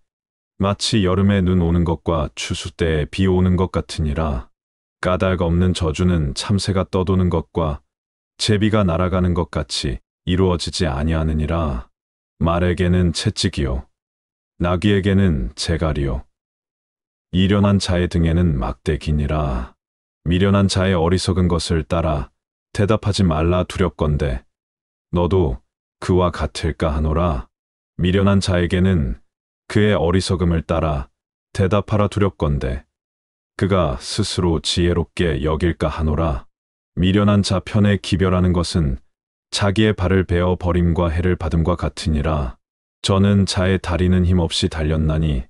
마치 여름에 눈 오는 것과 추수 때에 비 오는 것 같으니라. 까닭 없는 저주는 참새가 떠도는 것과 제비가 날아가는 것 같이 이루어지지 아니하느니라. 말에게는 채찍이요 나귀에게는 재갈이요 미련한 자의 등에는 막대기니라. 미련한 자의 어리석은 것을 따라 대답하지 말라 두렵건대 너도 그와 같을까 하노라. 미련한 자에게는 그의 어리석음을 따라 대답하라 두렵건대 그가 스스로 지혜롭게 여길까 하노라. 미련한 자 편에 기별하는 것은 자기의 발을 베어 버림과 해를 받음과 같으니라. 저는 자의 다리는 힘없이 달렸나니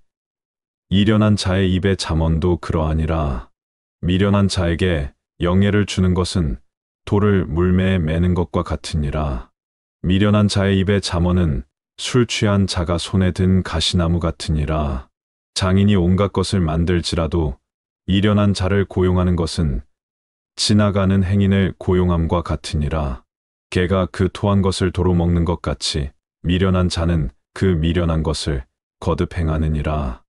미련한 자의 입에 잠언도 그러하니라. 미련한 자에게 영예를 주는 것은 돌을 물매에 매는 것과 같으니라. 미련한 자의 입에 잠언은 술 취한 자가 손에 든 가시나무 같으니라. 장인이 온갖 것을 만들지라도 미련한 자를 고용하는 것은 지나가는 행인을 고용함과 같으니라. 개가 그 토한 것을 도로 먹는 것 같이 미련한 자는 그 미련한 것을 거듭 행하느니라.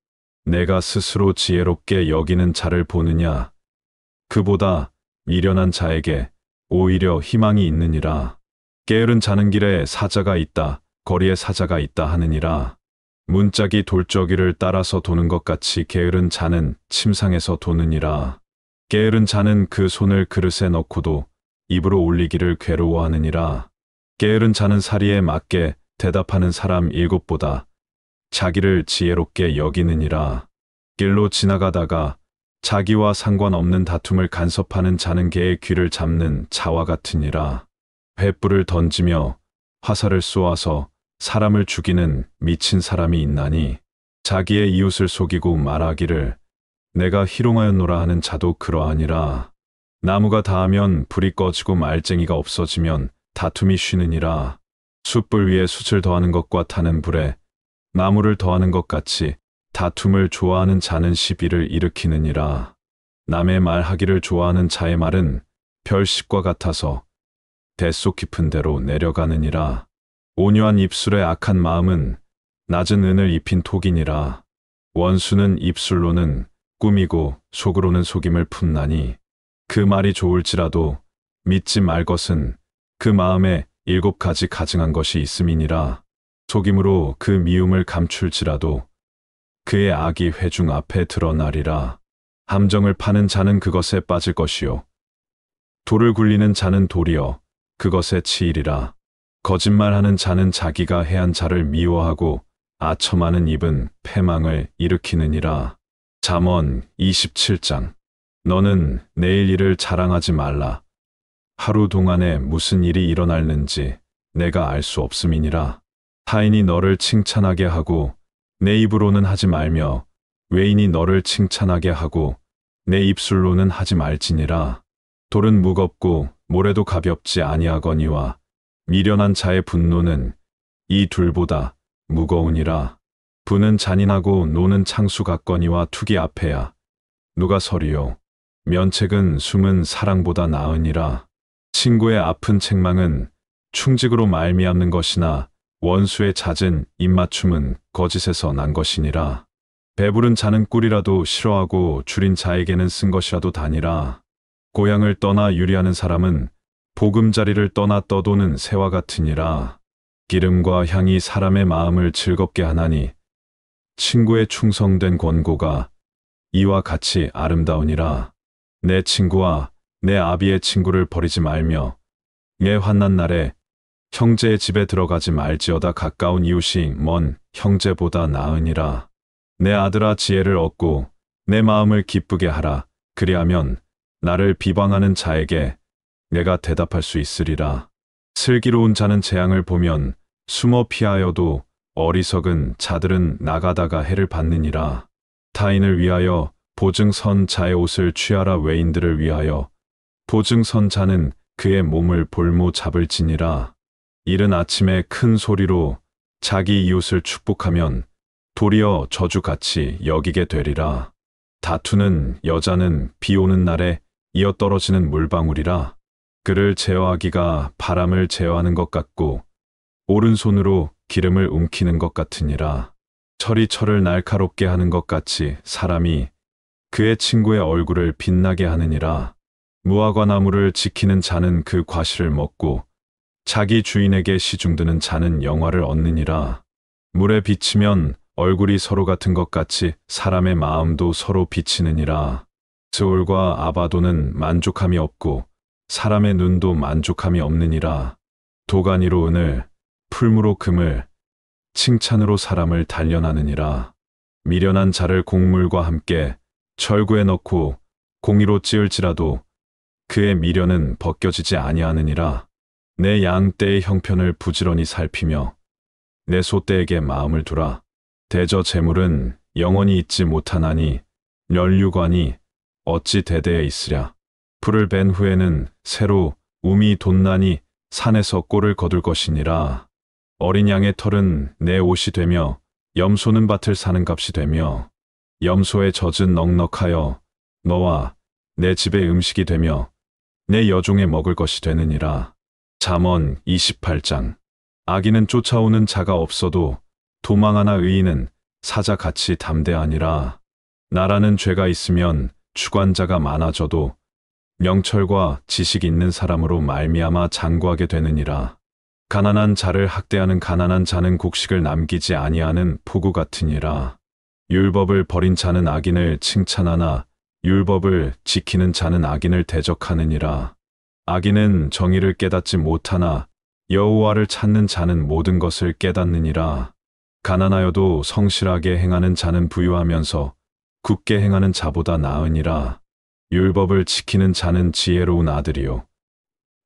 내가 스스로 지혜롭게 여기는 자를 보느냐? 그보다 미련한 자에게 오히려 희망이 있느니라. 게으른 자는 길에 사자가 있다, 거리에 사자가 있다 하느니라. 문짝이 돌저귀를 따라서 도는 것 같이 게으른 자는 침상에서 도느니라. 게으른 자는 그 손을 그릇에 넣고도 입으로 올리기를 괴로워하느니라. 게으른 자는 사리에 맞게 대답하는 사람 7보다 자기를 지혜롭게 여기느니라. 길로 지나가다가 자기와 상관없는 다툼을 간섭하는 자는 개의 귀를 잡는 자와 같으니라. 횃불을 던지며 화살을 쏘아서 사람을 죽이는 미친 사람이 있나니 자기의 이웃을 속이고 말하기를 내가 희롱하였노라 하는 자도 그러하니라. 나무가 닿으면 불이 꺼지고 말쟁이가 없어지면 다툼이 쉬느니라. 숯불 위에 숯을 더하는 것과 타는 불에 나무를 더하는 것 같이 다툼을 좋아하는 자는 시비를 일으키느니라. 남의 말하기를 좋아하는 자의 말은 별식과 같아서 뱃속 깊은 데로 내려가느니라. 온유한 입술의 악한 마음은 낮은 은을 입힌 톡이니라. 원수는 입술로는 꾸미고 속으로는 속임을 품나니 그 말이 좋을지라도 믿지 말 것은 그 마음에 7가지 가증한 것이 있음이니라. 속임으로 그 미움을 감출지라도 그의 악이 회중 앞에 드러나리라. 함정을 파는 자는 그것에 빠질 것이요 돌을 굴리는 자는 도리어 그것에 치이리라. 거짓말하는 자는 자기가 해한 자를 미워하고 아첨하는 입은 패망을 일으키느니라. 잠언 27장. 너는 내일 일을 자랑하지 말라. 하루 동안에 무슨 일이 일어날는지 내가 알 수 없음이니라. 타인이 너를 칭찬하게 하고 내 입으로는 하지 말며 외인이 너를 칭찬하게 하고 내 입술로는 하지 말지니라. 돌은 무겁고 모래도 가볍지 아니하거니와 미련한 자의 분노는 이 둘보다 무거우니라. 부는 잔인하고 노는 창수 같거니와 투기 앞에야 누가 서리요. 면책은 숨은 사랑보다 나으니라. 친구의 아픈 책망은 충직으로 말미암는 것이나 원수의 잦은 입맞춤은 거짓에서 난 것이니라. 배부른 자는 꿀이라도 싫어하고 줄인 자에게는 쓴 것이라도 다니라. 고향을 떠나 유리하는 사람은 보금자리를 떠나 떠도는 새와 같으니라. 기름과 향이 사람의 마음을 즐겁게 하나니 친구의 충성된 권고가 이와 같이 아름다우니라. 내 친구와 내 아비의 친구를 버리지 말며 내 환난 날에 형제의 집에 들어가지 말지어다. 가까운 이웃이 먼 형제보다 나으니라. 내 아들아 지혜를 얻고 내 마음을 기쁘게 하라. 그리하면 나를 비방하는 자에게 내가 대답할 수 있으리라. 슬기로운 자는 재앙을 보면 숨어 피하여도 어리석은 자들은 나가다가 해를 받느니라. 타인을 위하여 보증선 자의 옷을 취하라. 외인들을 위하여 보증선 자는 그의 몸을 볼모 잡을지니라. 이른 아침에 큰 소리로 자기 이웃을 축복하면 도리어 저주같이 여기게 되리라. 다투는 여자는 비 오는 날에 이어 떨어지는 물방울이라. 그를 제어하기가 바람을 제어하는 것 같고 오른손으로 기름을 움키는 것 같으니라. 철이 철을 날카롭게 하는 것 같이 사람이 그의 친구의 얼굴을 빛나게 하느니라. 무화과 나무를 지키는 자는 그 과실을 먹고 자기 주인에게 시중드는 자는 영화를 얻느니라. 물에 비치면 얼굴이 서로 같은 것 같이 사람의 마음도 서로 비치느니라. 스올과 아바도는 만족함이 없고 사람의 눈도 만족함이 없느니라. 도가니로 은을, 풀무로 금을, 칭찬으로 사람을 단련하느니라. 미련한 자를 곡물과 함께 절구에 넣고 공의로 찌을지라도 그의 미련은 벗겨지지 아니하느니라. 내 양떼의 형편을 부지런히 살피며 내 소떼에게 마음을 두라. 대저 재물은 영원히 있지 못하나니 멸류관이 어찌 대대에 있으랴. 풀을 벤 후에는 새로 우미 돋나니 산에서 꼴을 거둘 것이니라. 어린 양의 털은 내 옷이 되며 염소는 밭을 사는 값이 되며 염소의 젖은 넉넉하여 너와 내 집의 음식이 되며 내 여종의 먹을 것이 되느니라. 잠언 28장. 악인은 쫓아오는 자가 없어도 도망하나 의인은 사자같이 담대하니라. 나라는 죄가 있으면 주관자가 많아져도 명철과 지식 있는 사람으로 말미암아 장구하게 되느니라. 가난한 자를 학대하는 가난한 자는 곡식을 남기지 아니하는 포구 같으니라. 율법을 버린 자는 악인을 칭찬하나 율법을 지키는 자는 악인을 대적하느니라. 악인은 정의를 깨닫지 못하나 여호와를 찾는 자는 모든 것을 깨닫느니라. 가난하여도 성실하게 행하는 자는 부유하면서 굳게 행하는 자보다 나으니라. 율법을 지키는 자는 지혜로운 아들이요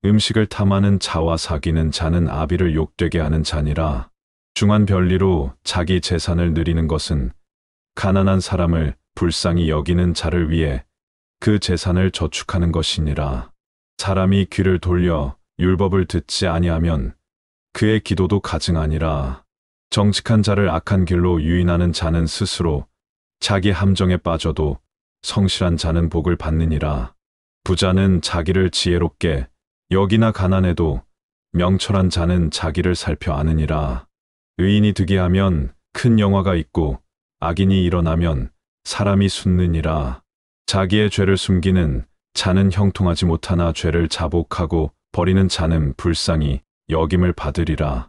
음식을 탐하는 자와 사귀는 자는 아비를 욕되게 하는 자니라. 중한 별리로 자기 재산을 누리는 것은 가난한 사람을 불쌍히 여기는 자를 위해 그 재산을 저축하는 것이니라. 사람이 귀를 돌려 율법을 듣지 아니하면 그의 기도도 가증하니라. 정직한 자를 악한 길로 유인하는 자는 스스로 자기 함정에 빠져도 성실한 자는 복을 받느니라. 부자는 자기를 지혜롭게 여기나 가난해도 명철한 자는 자기를 살펴 아느니라. 의인이 득이하면 큰 영화가 있고 악인이 일어나면 사람이 숨느니라. 자기의 죄를 숨기는 자는 형통하지 못하나 죄를 자복하고 버리는 자는 불쌍히 여김을 받으리라.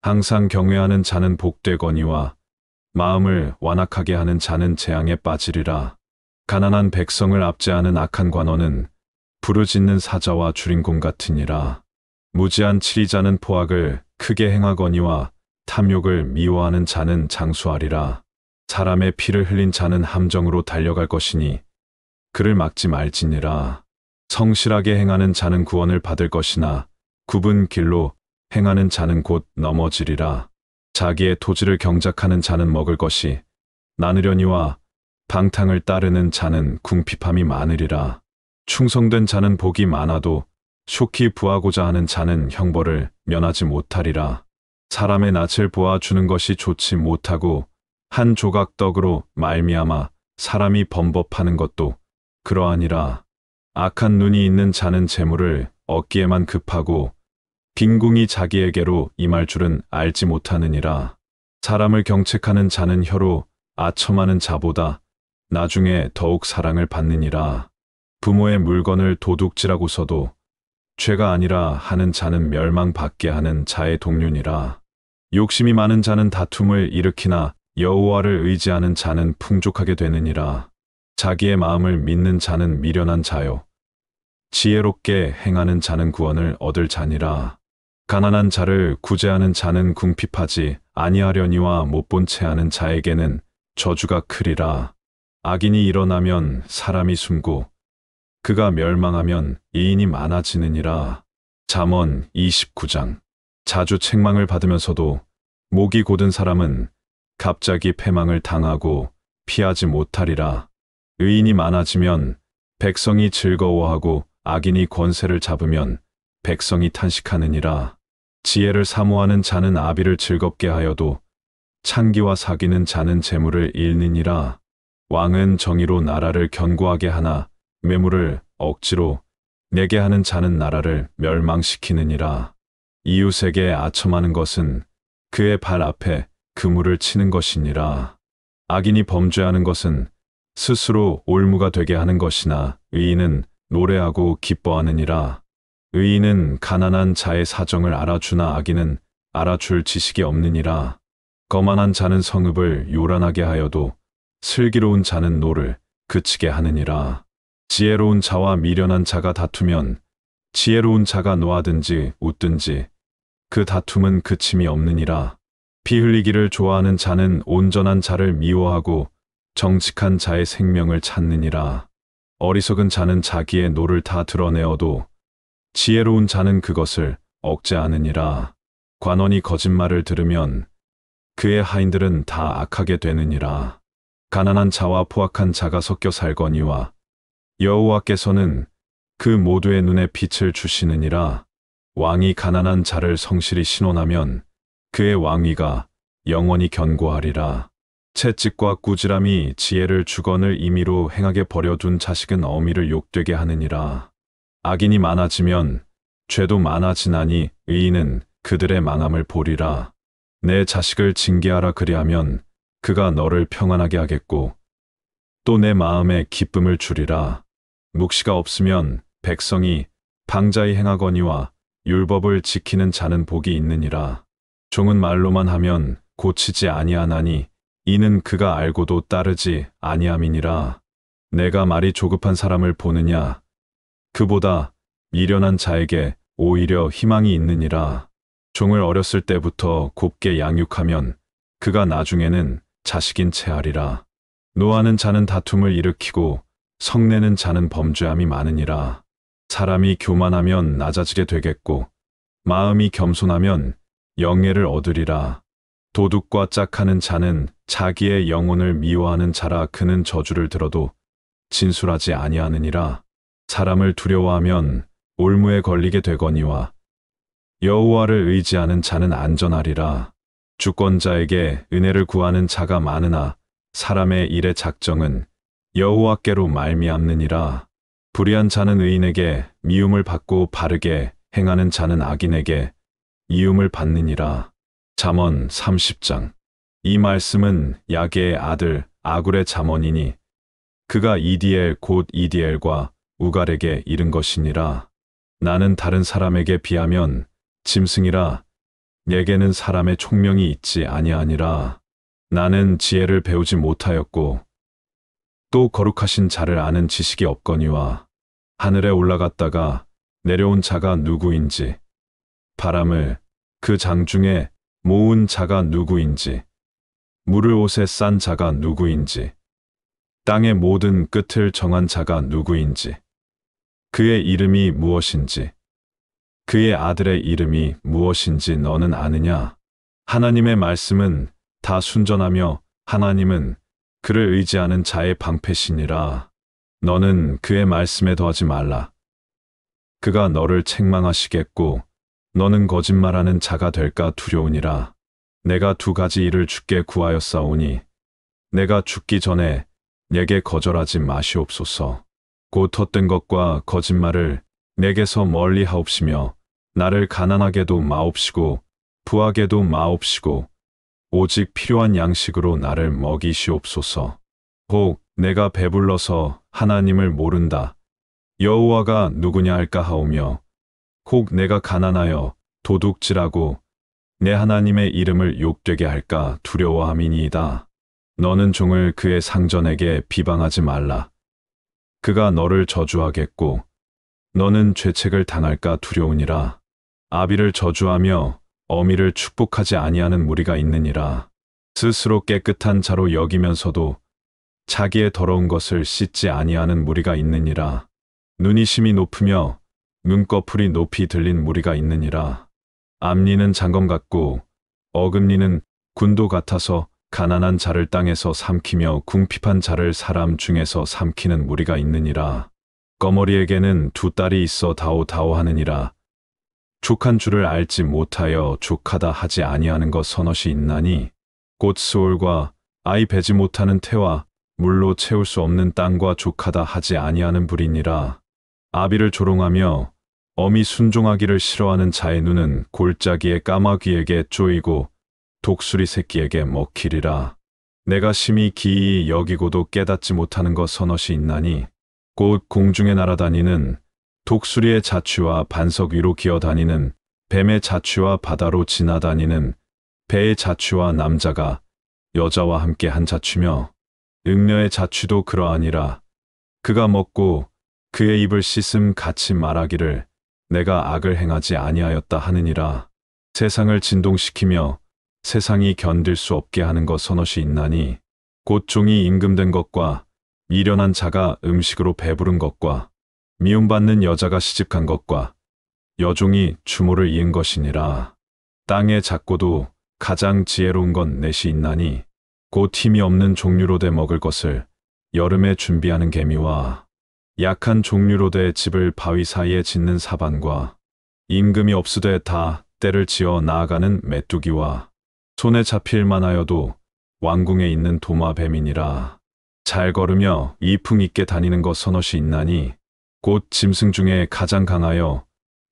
항상 경외하는 자는 복되거니와 마음을 완악하게 하는 자는 재앙에 빠지리라. 가난한 백성을 압제하는 악한 관원은 부르짖는 사자와 주린공 같으니라. 무지한 치리자는 포악을 크게 행하거니와 탐욕을 미워하는 자는 장수하리라. 사람의 피를 흘린 자는 함정으로 달려갈 것이니 그를 막지 말지니라. 성실하게 행하는 자는 구원을 받을 것이나 굽은 길로 행하는 자는 곧 넘어지리라. 자기의 토지를 경작하는 자는 먹을 것이 나누려니와 방탕을 따르는 자는 궁핍함이 많으리라. 충성된 자는 복이 많아도 속히 부하고자 하는 자는 형벌을 면하지 못하리라. 사람의 낯을 보아 주는 것이 좋지 못하고 한 조각 떡으로 말미암아 사람이 범법하는 것도 그러하니라. 악한 눈이 있는 자는 재물을 얻기에만 급하고 빈궁이 자기에게로 임할 줄은 알지 못하느니라. 사람을 경책하는 자는 혀로 아첨하는 자보다 나중에 더욱 사랑을 받느니라. 부모의 물건을 도둑질하고서도 죄가 아니라 하는 자는 멸망받게 하는 자의 동류니라. 욕심이 많은 자는 다툼을 일으키나 여호와를 의지하는 자는 풍족하게 되느니라. 자기의 마음을 믿는 자는 미련한 자요 지혜롭게 행하는 자는 구원을 얻을 자니라. 가난한 자를 구제하는 자는 궁핍하지 아니하려니와 못본 채 하는 자에게는 저주가 크리라. 악인이 일어나면 사람이 숨고 그가 멸망하면 이인이 많아지느니라. 잠언 29장. 자주 책망을 받으면서도 목이 곧은 사람은 갑자기 패망을 당하고 피하지 못하리라. 의인이 많아지면 백성이 즐거워하고 악인이 권세를 잡으면 백성이 탄식하느니라. 지혜를 사모하는 자는 아비를 즐겁게 하여도 창기와 사귀는 자는 재물을 잃느니라. 왕은 정의로 나라를 견고하게 하나 매물을 억지로 내게 하는 자는 나라를 멸망시키느니라. 이웃에게 아첨하는 것은 그의 발 앞에 그물을 치는 것이니라. 악인이 범죄하는 것은 스스로 올무가 되게 하는 것이나 의인은 노래하고 기뻐하느니라. 의인은 가난한 자의 사정을 알아주나 악인은 알아줄 지식이 없느니라. 거만한 자는 성읍을 요란하게 하여도 슬기로운 자는 노를 그치게 하느니라. 지혜로운 자와 미련한 자가 다투면 지혜로운 자가 노하든지 웃든지 그 다툼은 그침이 없느니라. 피 흘리기를 좋아하는 자는 온전한 자를 미워하고 정직한 자의 생명을 찾느니라. 어리석은 자는 자기의 노를 다 드러내어도 지혜로운 자는 그것을 억제하느니라. 관원이 거짓말을 들으면 그의 하인들은 다 악하게 되느니라. 가난한 자와 포악한 자가 섞여 살거니와 여호와께서는 그 모두의 눈에 빛을 주시느니라. 왕이 가난한 자를 성실히 신원하면 그의 왕위가 영원히 견고하리라. 채찍과 꾸지람이 지혜를 주건을 임의로 행하게 버려둔 자식은 어미를 욕되게 하느니라. 악인이 많아지면 죄도 많아지나니 의인은 그들의 망함을 보리라. 내 자식을 징계하라 그리하면 그가 너를 평안하게 하겠고 또 내 마음에 기쁨을 주리라. 묵시가 없으면 백성이 방자히 행하거니와 율법을 지키는 자는 복이 있느니라. 종은 말로만 하면 고치지 아니하나니 이는 그가 알고도 따르지 아니함이니라. 내가 말이 조급한 사람을 보느냐 그보다 미련한 자에게 오히려 희망이 있느니라. 종을 어렸을 때부터 곱게 양육하면 그가 나중에는 자식인 채 하리라. 노하는 자는 다툼을 일으키고 성내는 자는 범죄함이 많으니라. 사람이 교만하면 낮아지게 되겠고 마음이 겸손하면 영예를 얻으리라. 도둑과 짝하는 자는 자기의 영혼을 미워하는 자라. 그는 저주를 들어도 진술하지 아니하느니라. 사람을 두려워하면 올무에 걸리게 되거니와 여호와를 의지하는 자는 안전하리라. 주권자에게 은혜를 구하는 자가 많으나 사람의 일의 작정은 여호와께로 말미암느니라. 불의한 자는 의인에게 미움을 받고 바르게 행하는 자는 악인에게 이움을 받느니라. 잠언 30장. 이 말씀은 야게의 아들 아굴의 잠언이니 그가 이디엘 곧 이디엘과 우갈에게 이른 것이니라. 나는 다른 사람에게 비하면 짐승이라 내게는 사람의 총명이 있지 아니하니라. 나는 지혜를 배우지 못하였고 또 거룩하신 자를 아는 지식이 없거니와 하늘에 올라갔다가 내려온 자가 누구인지 바람을 그 장중에 모은 자가 누구인지 물을 옷에 싼 자가 누구인지 땅의 모든 끝을 정한 자가 누구인지 그의 이름이 무엇인지 그의 아들의 이름이 무엇인지 너는 아느냐? 하나님의 말씀은 다 순전하며 하나님은 그를 의지하는 자의 방패시니라. 너는 그의 말씀에 더하지 말라. 그가 너를 책망하시겠고 너는 거짓말하는 자가 될까 두려우니라. 내가 두 가지 일을 주께 구하였사오니 내가 죽기 전에 내게 거절하지 마시옵소서. 곧 헛된 것과 거짓말을 내게서 멀리 하옵시며 나를 가난하게도 마옵시고 부하게도 마옵시고 오직 필요한 양식으로 나를 먹이시옵소서. 혹 내가 배불러서 하나님을 모른다. 여호와가 누구냐 할까 하오며 혹 내가 가난하여 도둑질하고 내 하나님의 이름을 욕되게 할까 두려워함이니이다. 너는 종을 그의 상전에게 비방하지 말라. 그가 너를 저주하겠고 너는 죄책을 당할까 두려우니라. 아비를 저주하며 어미를 축복하지 아니하는 무리가 있느니라. 스스로 깨끗한 자로 여기면서도 자기의 더러운 것을 씻지 아니하는 무리가 있느니라. 눈이 심히 높으며 눈꺼풀이 높이 들린 무리가 있느니라. 앞니는 장검 같고 어금니는 군도 같아서 가난한 자를 땅에서 삼키며 궁핍한 자를 사람 중에서 삼키는 무리가 있느니라. 거머리에게는 두 딸이 있어 다오다오 하느니라. 족한 줄을 알지 못하여 족하다 하지 아니하는 것 서너시 있나니 곧 스올과 아이 배지 못하는 태와 물로 채울 수 없는 땅과 족하다 하지 아니하는 불이니라. 아비를 조롱하며 어미 순종하기를 싫어하는 자의 눈은 골짜기의 까마귀에게 쪼이고 독수리 새끼에게 먹히리라. 내가 심히 기이 여기고도 깨닫지 못하는 것 서너시 있나니 곧 공중에 날아다니는 독수리의 자취와 반석 위로 기어다니는 뱀의 자취와 바다로 지나다니는 배의 자취와 남자가 여자와 함께 한 자취며 읍녀의 자취도 그러하니라. 그가 먹고 그의 입을 씻음 같이 말하기를 내가 악을 행하지 아니하였다 하느니라. 세상을 진동시키며 세상이 견딜 수 없게 하는 것 서너시 있나니 곧 종이 임금된 것과 미련한 자가 음식으로 배부른 것과 미움받는 여자가 시집간 것과 여종이 주모를 이은 것이니라. 땅의 작고도 가장 지혜로운 건 넷이 있나니 곧 힘이 없는 종류로 돼 먹을 것을 여름에 준비하는 개미와 약한 종류로 돼 집을 바위 사이에 짓는 사반과 임금이 없으되 다 때를 지어 나아가는 메뚜기와 손에 잡힐 만하여도 왕궁에 있는 도마뱀이니라. 잘 걸으며 이풍 있게 다니는 것 서너시 있나니 곧 짐승 중에 가장 강하여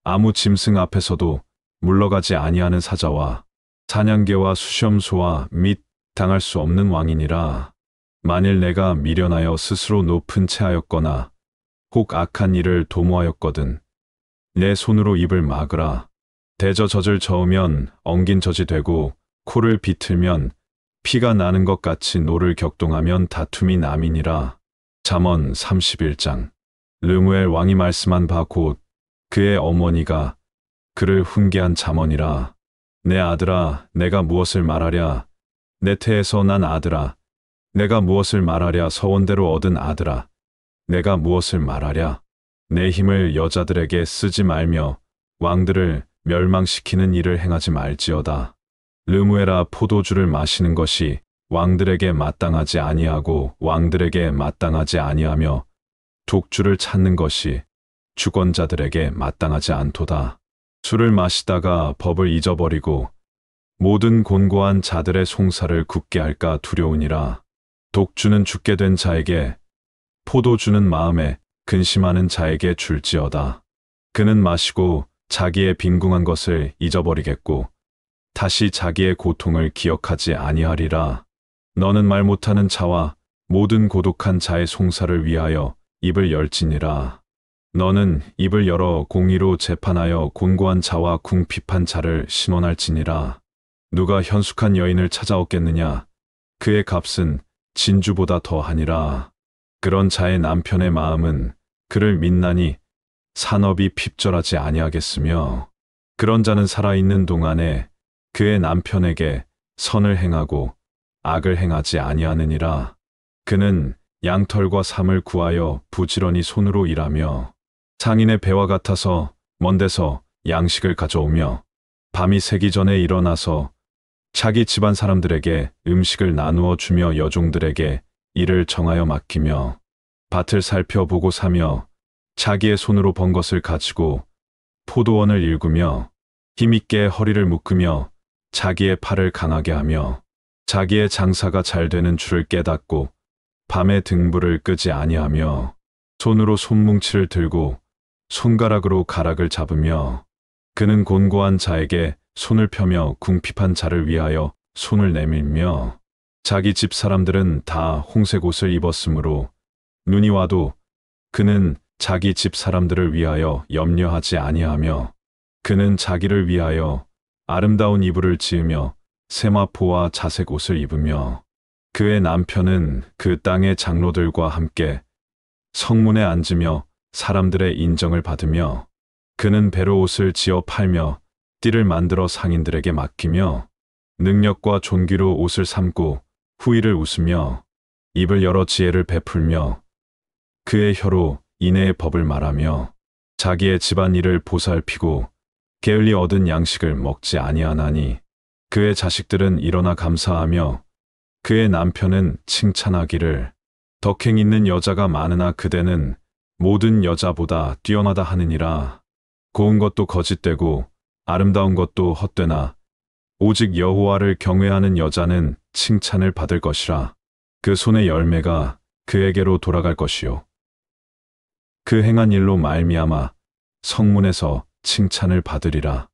아무 짐승 앞에서도 물러가지 아니하는 사자와 사냥개와 수염소와 및 당할 수 없는 왕이니라. 만일 내가 미련하여 스스로 높은 채하였거나 혹 악한 일을 도모하였거든 내 손으로 입을 막으라. 대저 젖을 저으면 엉긴 젖이 되고 코를 비틀면 피가 나는 것 같이 노를 격동하면 다툼이 남이니라. 잠언 31장. 르무엘 왕이 말씀한 바 곧 그의 어머니가 그를 훈계한 잠언이라. 내 아들아, 내가 무엇을 말하랴? 내 태에서 난 아들아, 내가 무엇을 말하랴? 서원대로 얻은 아들아, 내가 무엇을 말하랴? 내 힘을 여자들에게 쓰지 말며 왕들을 멸망시키는 일을 행하지 말지어다. 르무엘아, 포도주를 마시는 것이 왕들에게 마땅하지 아니하고 왕들에게 마땅하지 아니하며 독주를 찾는 것이 주권자들에게 마땅하지 않도다. 술을 마시다가 법을 잊어버리고 모든 곤고한 자들의 송사를 굳게 할까 두려우니라. 독주는 죽게 된 자에게, 포도주는 마음에 근심하는 자에게 줄지어다. 그는 마시고 자기의 빈궁한 것을 잊어버리겠고 다시 자기의 고통을 기억하지 아니하리라. 너는 말 못하는 자와 모든 고독한 자의 송사를 위하여 입을 열지니라. 너는 입을 열어 공의로 재판하여 곤고한 자와 궁핍한 자를 심원할지니라. 누가 현숙한 여인을 찾아오겠느냐? 그의 값은 진주보다 더하니라. 그런 자의 남편의 마음은 그를 믿나니 산업이 핍절하지 아니하겠으며, 그런 자는 살아있는 동안에 그의 남편에게 선을 행하고 악을 행하지 아니하느니라. 그는 양털과 삼을 구하여 부지런히 손으로 일하며 상인의 배와 같아서 먼 데서 양식을 가져오며 밤이 새기 전에 일어나서 자기 집안 사람들에게 음식을 나누어 주며 여종들에게 일을 정하여 맡기며 밭을 살펴보고 사며 자기의 손으로 번 것을 가지고 포도원을 일구며 힘있게 허리를 묶으며 자기의 팔을 강하게 하며 자기의 장사가 잘 되는 줄을 깨닫고 밤에 등불을 끄지 아니하며 손으로 손뭉치를 들고 손가락으로 가락을 잡으며 그는 곤고한 자에게 손을 펴며 궁핍한 자를 위하여 손을 내밀며 자기 집 사람들은 다 홍색 옷을 입었으므로 눈이 와도 그는 자기 집 사람들을 위하여 염려하지 아니하며 그는 자기를 위하여 아름다운 이불을 지으며 세마포와 자색 옷을 입으며 그의 남편은 그 땅의 장로들과 함께 성문에 앉으며 사람들의 인정을 받으며 그는 배로 옷을 지어 팔며 띠를 만들어 상인들에게 맡기며 능력과 존귀로 옷을 삼고 후일을 웃으며 입을 열어 지혜를 베풀며 그의 혀로 인애의 법을 말하며 자기의 집안일을 보살피고 게을리 얻은 양식을 먹지 아니하나니 그의 자식들은 일어나 감사하며 그의 남편은 칭찬하기를 덕행 있는 여자가 많으나 그대는 모든 여자보다 뛰어나다 하느니라. 고운 것도 거짓되고 아름다운 것도 헛되나 오직 여호와를 경외하는 여자는 칭찬을 받을 것이라. 그 손의 열매가 그에게로 돌아갈 것이요 그 행한 일로 말미암아 성문에서 칭찬을 받으리라.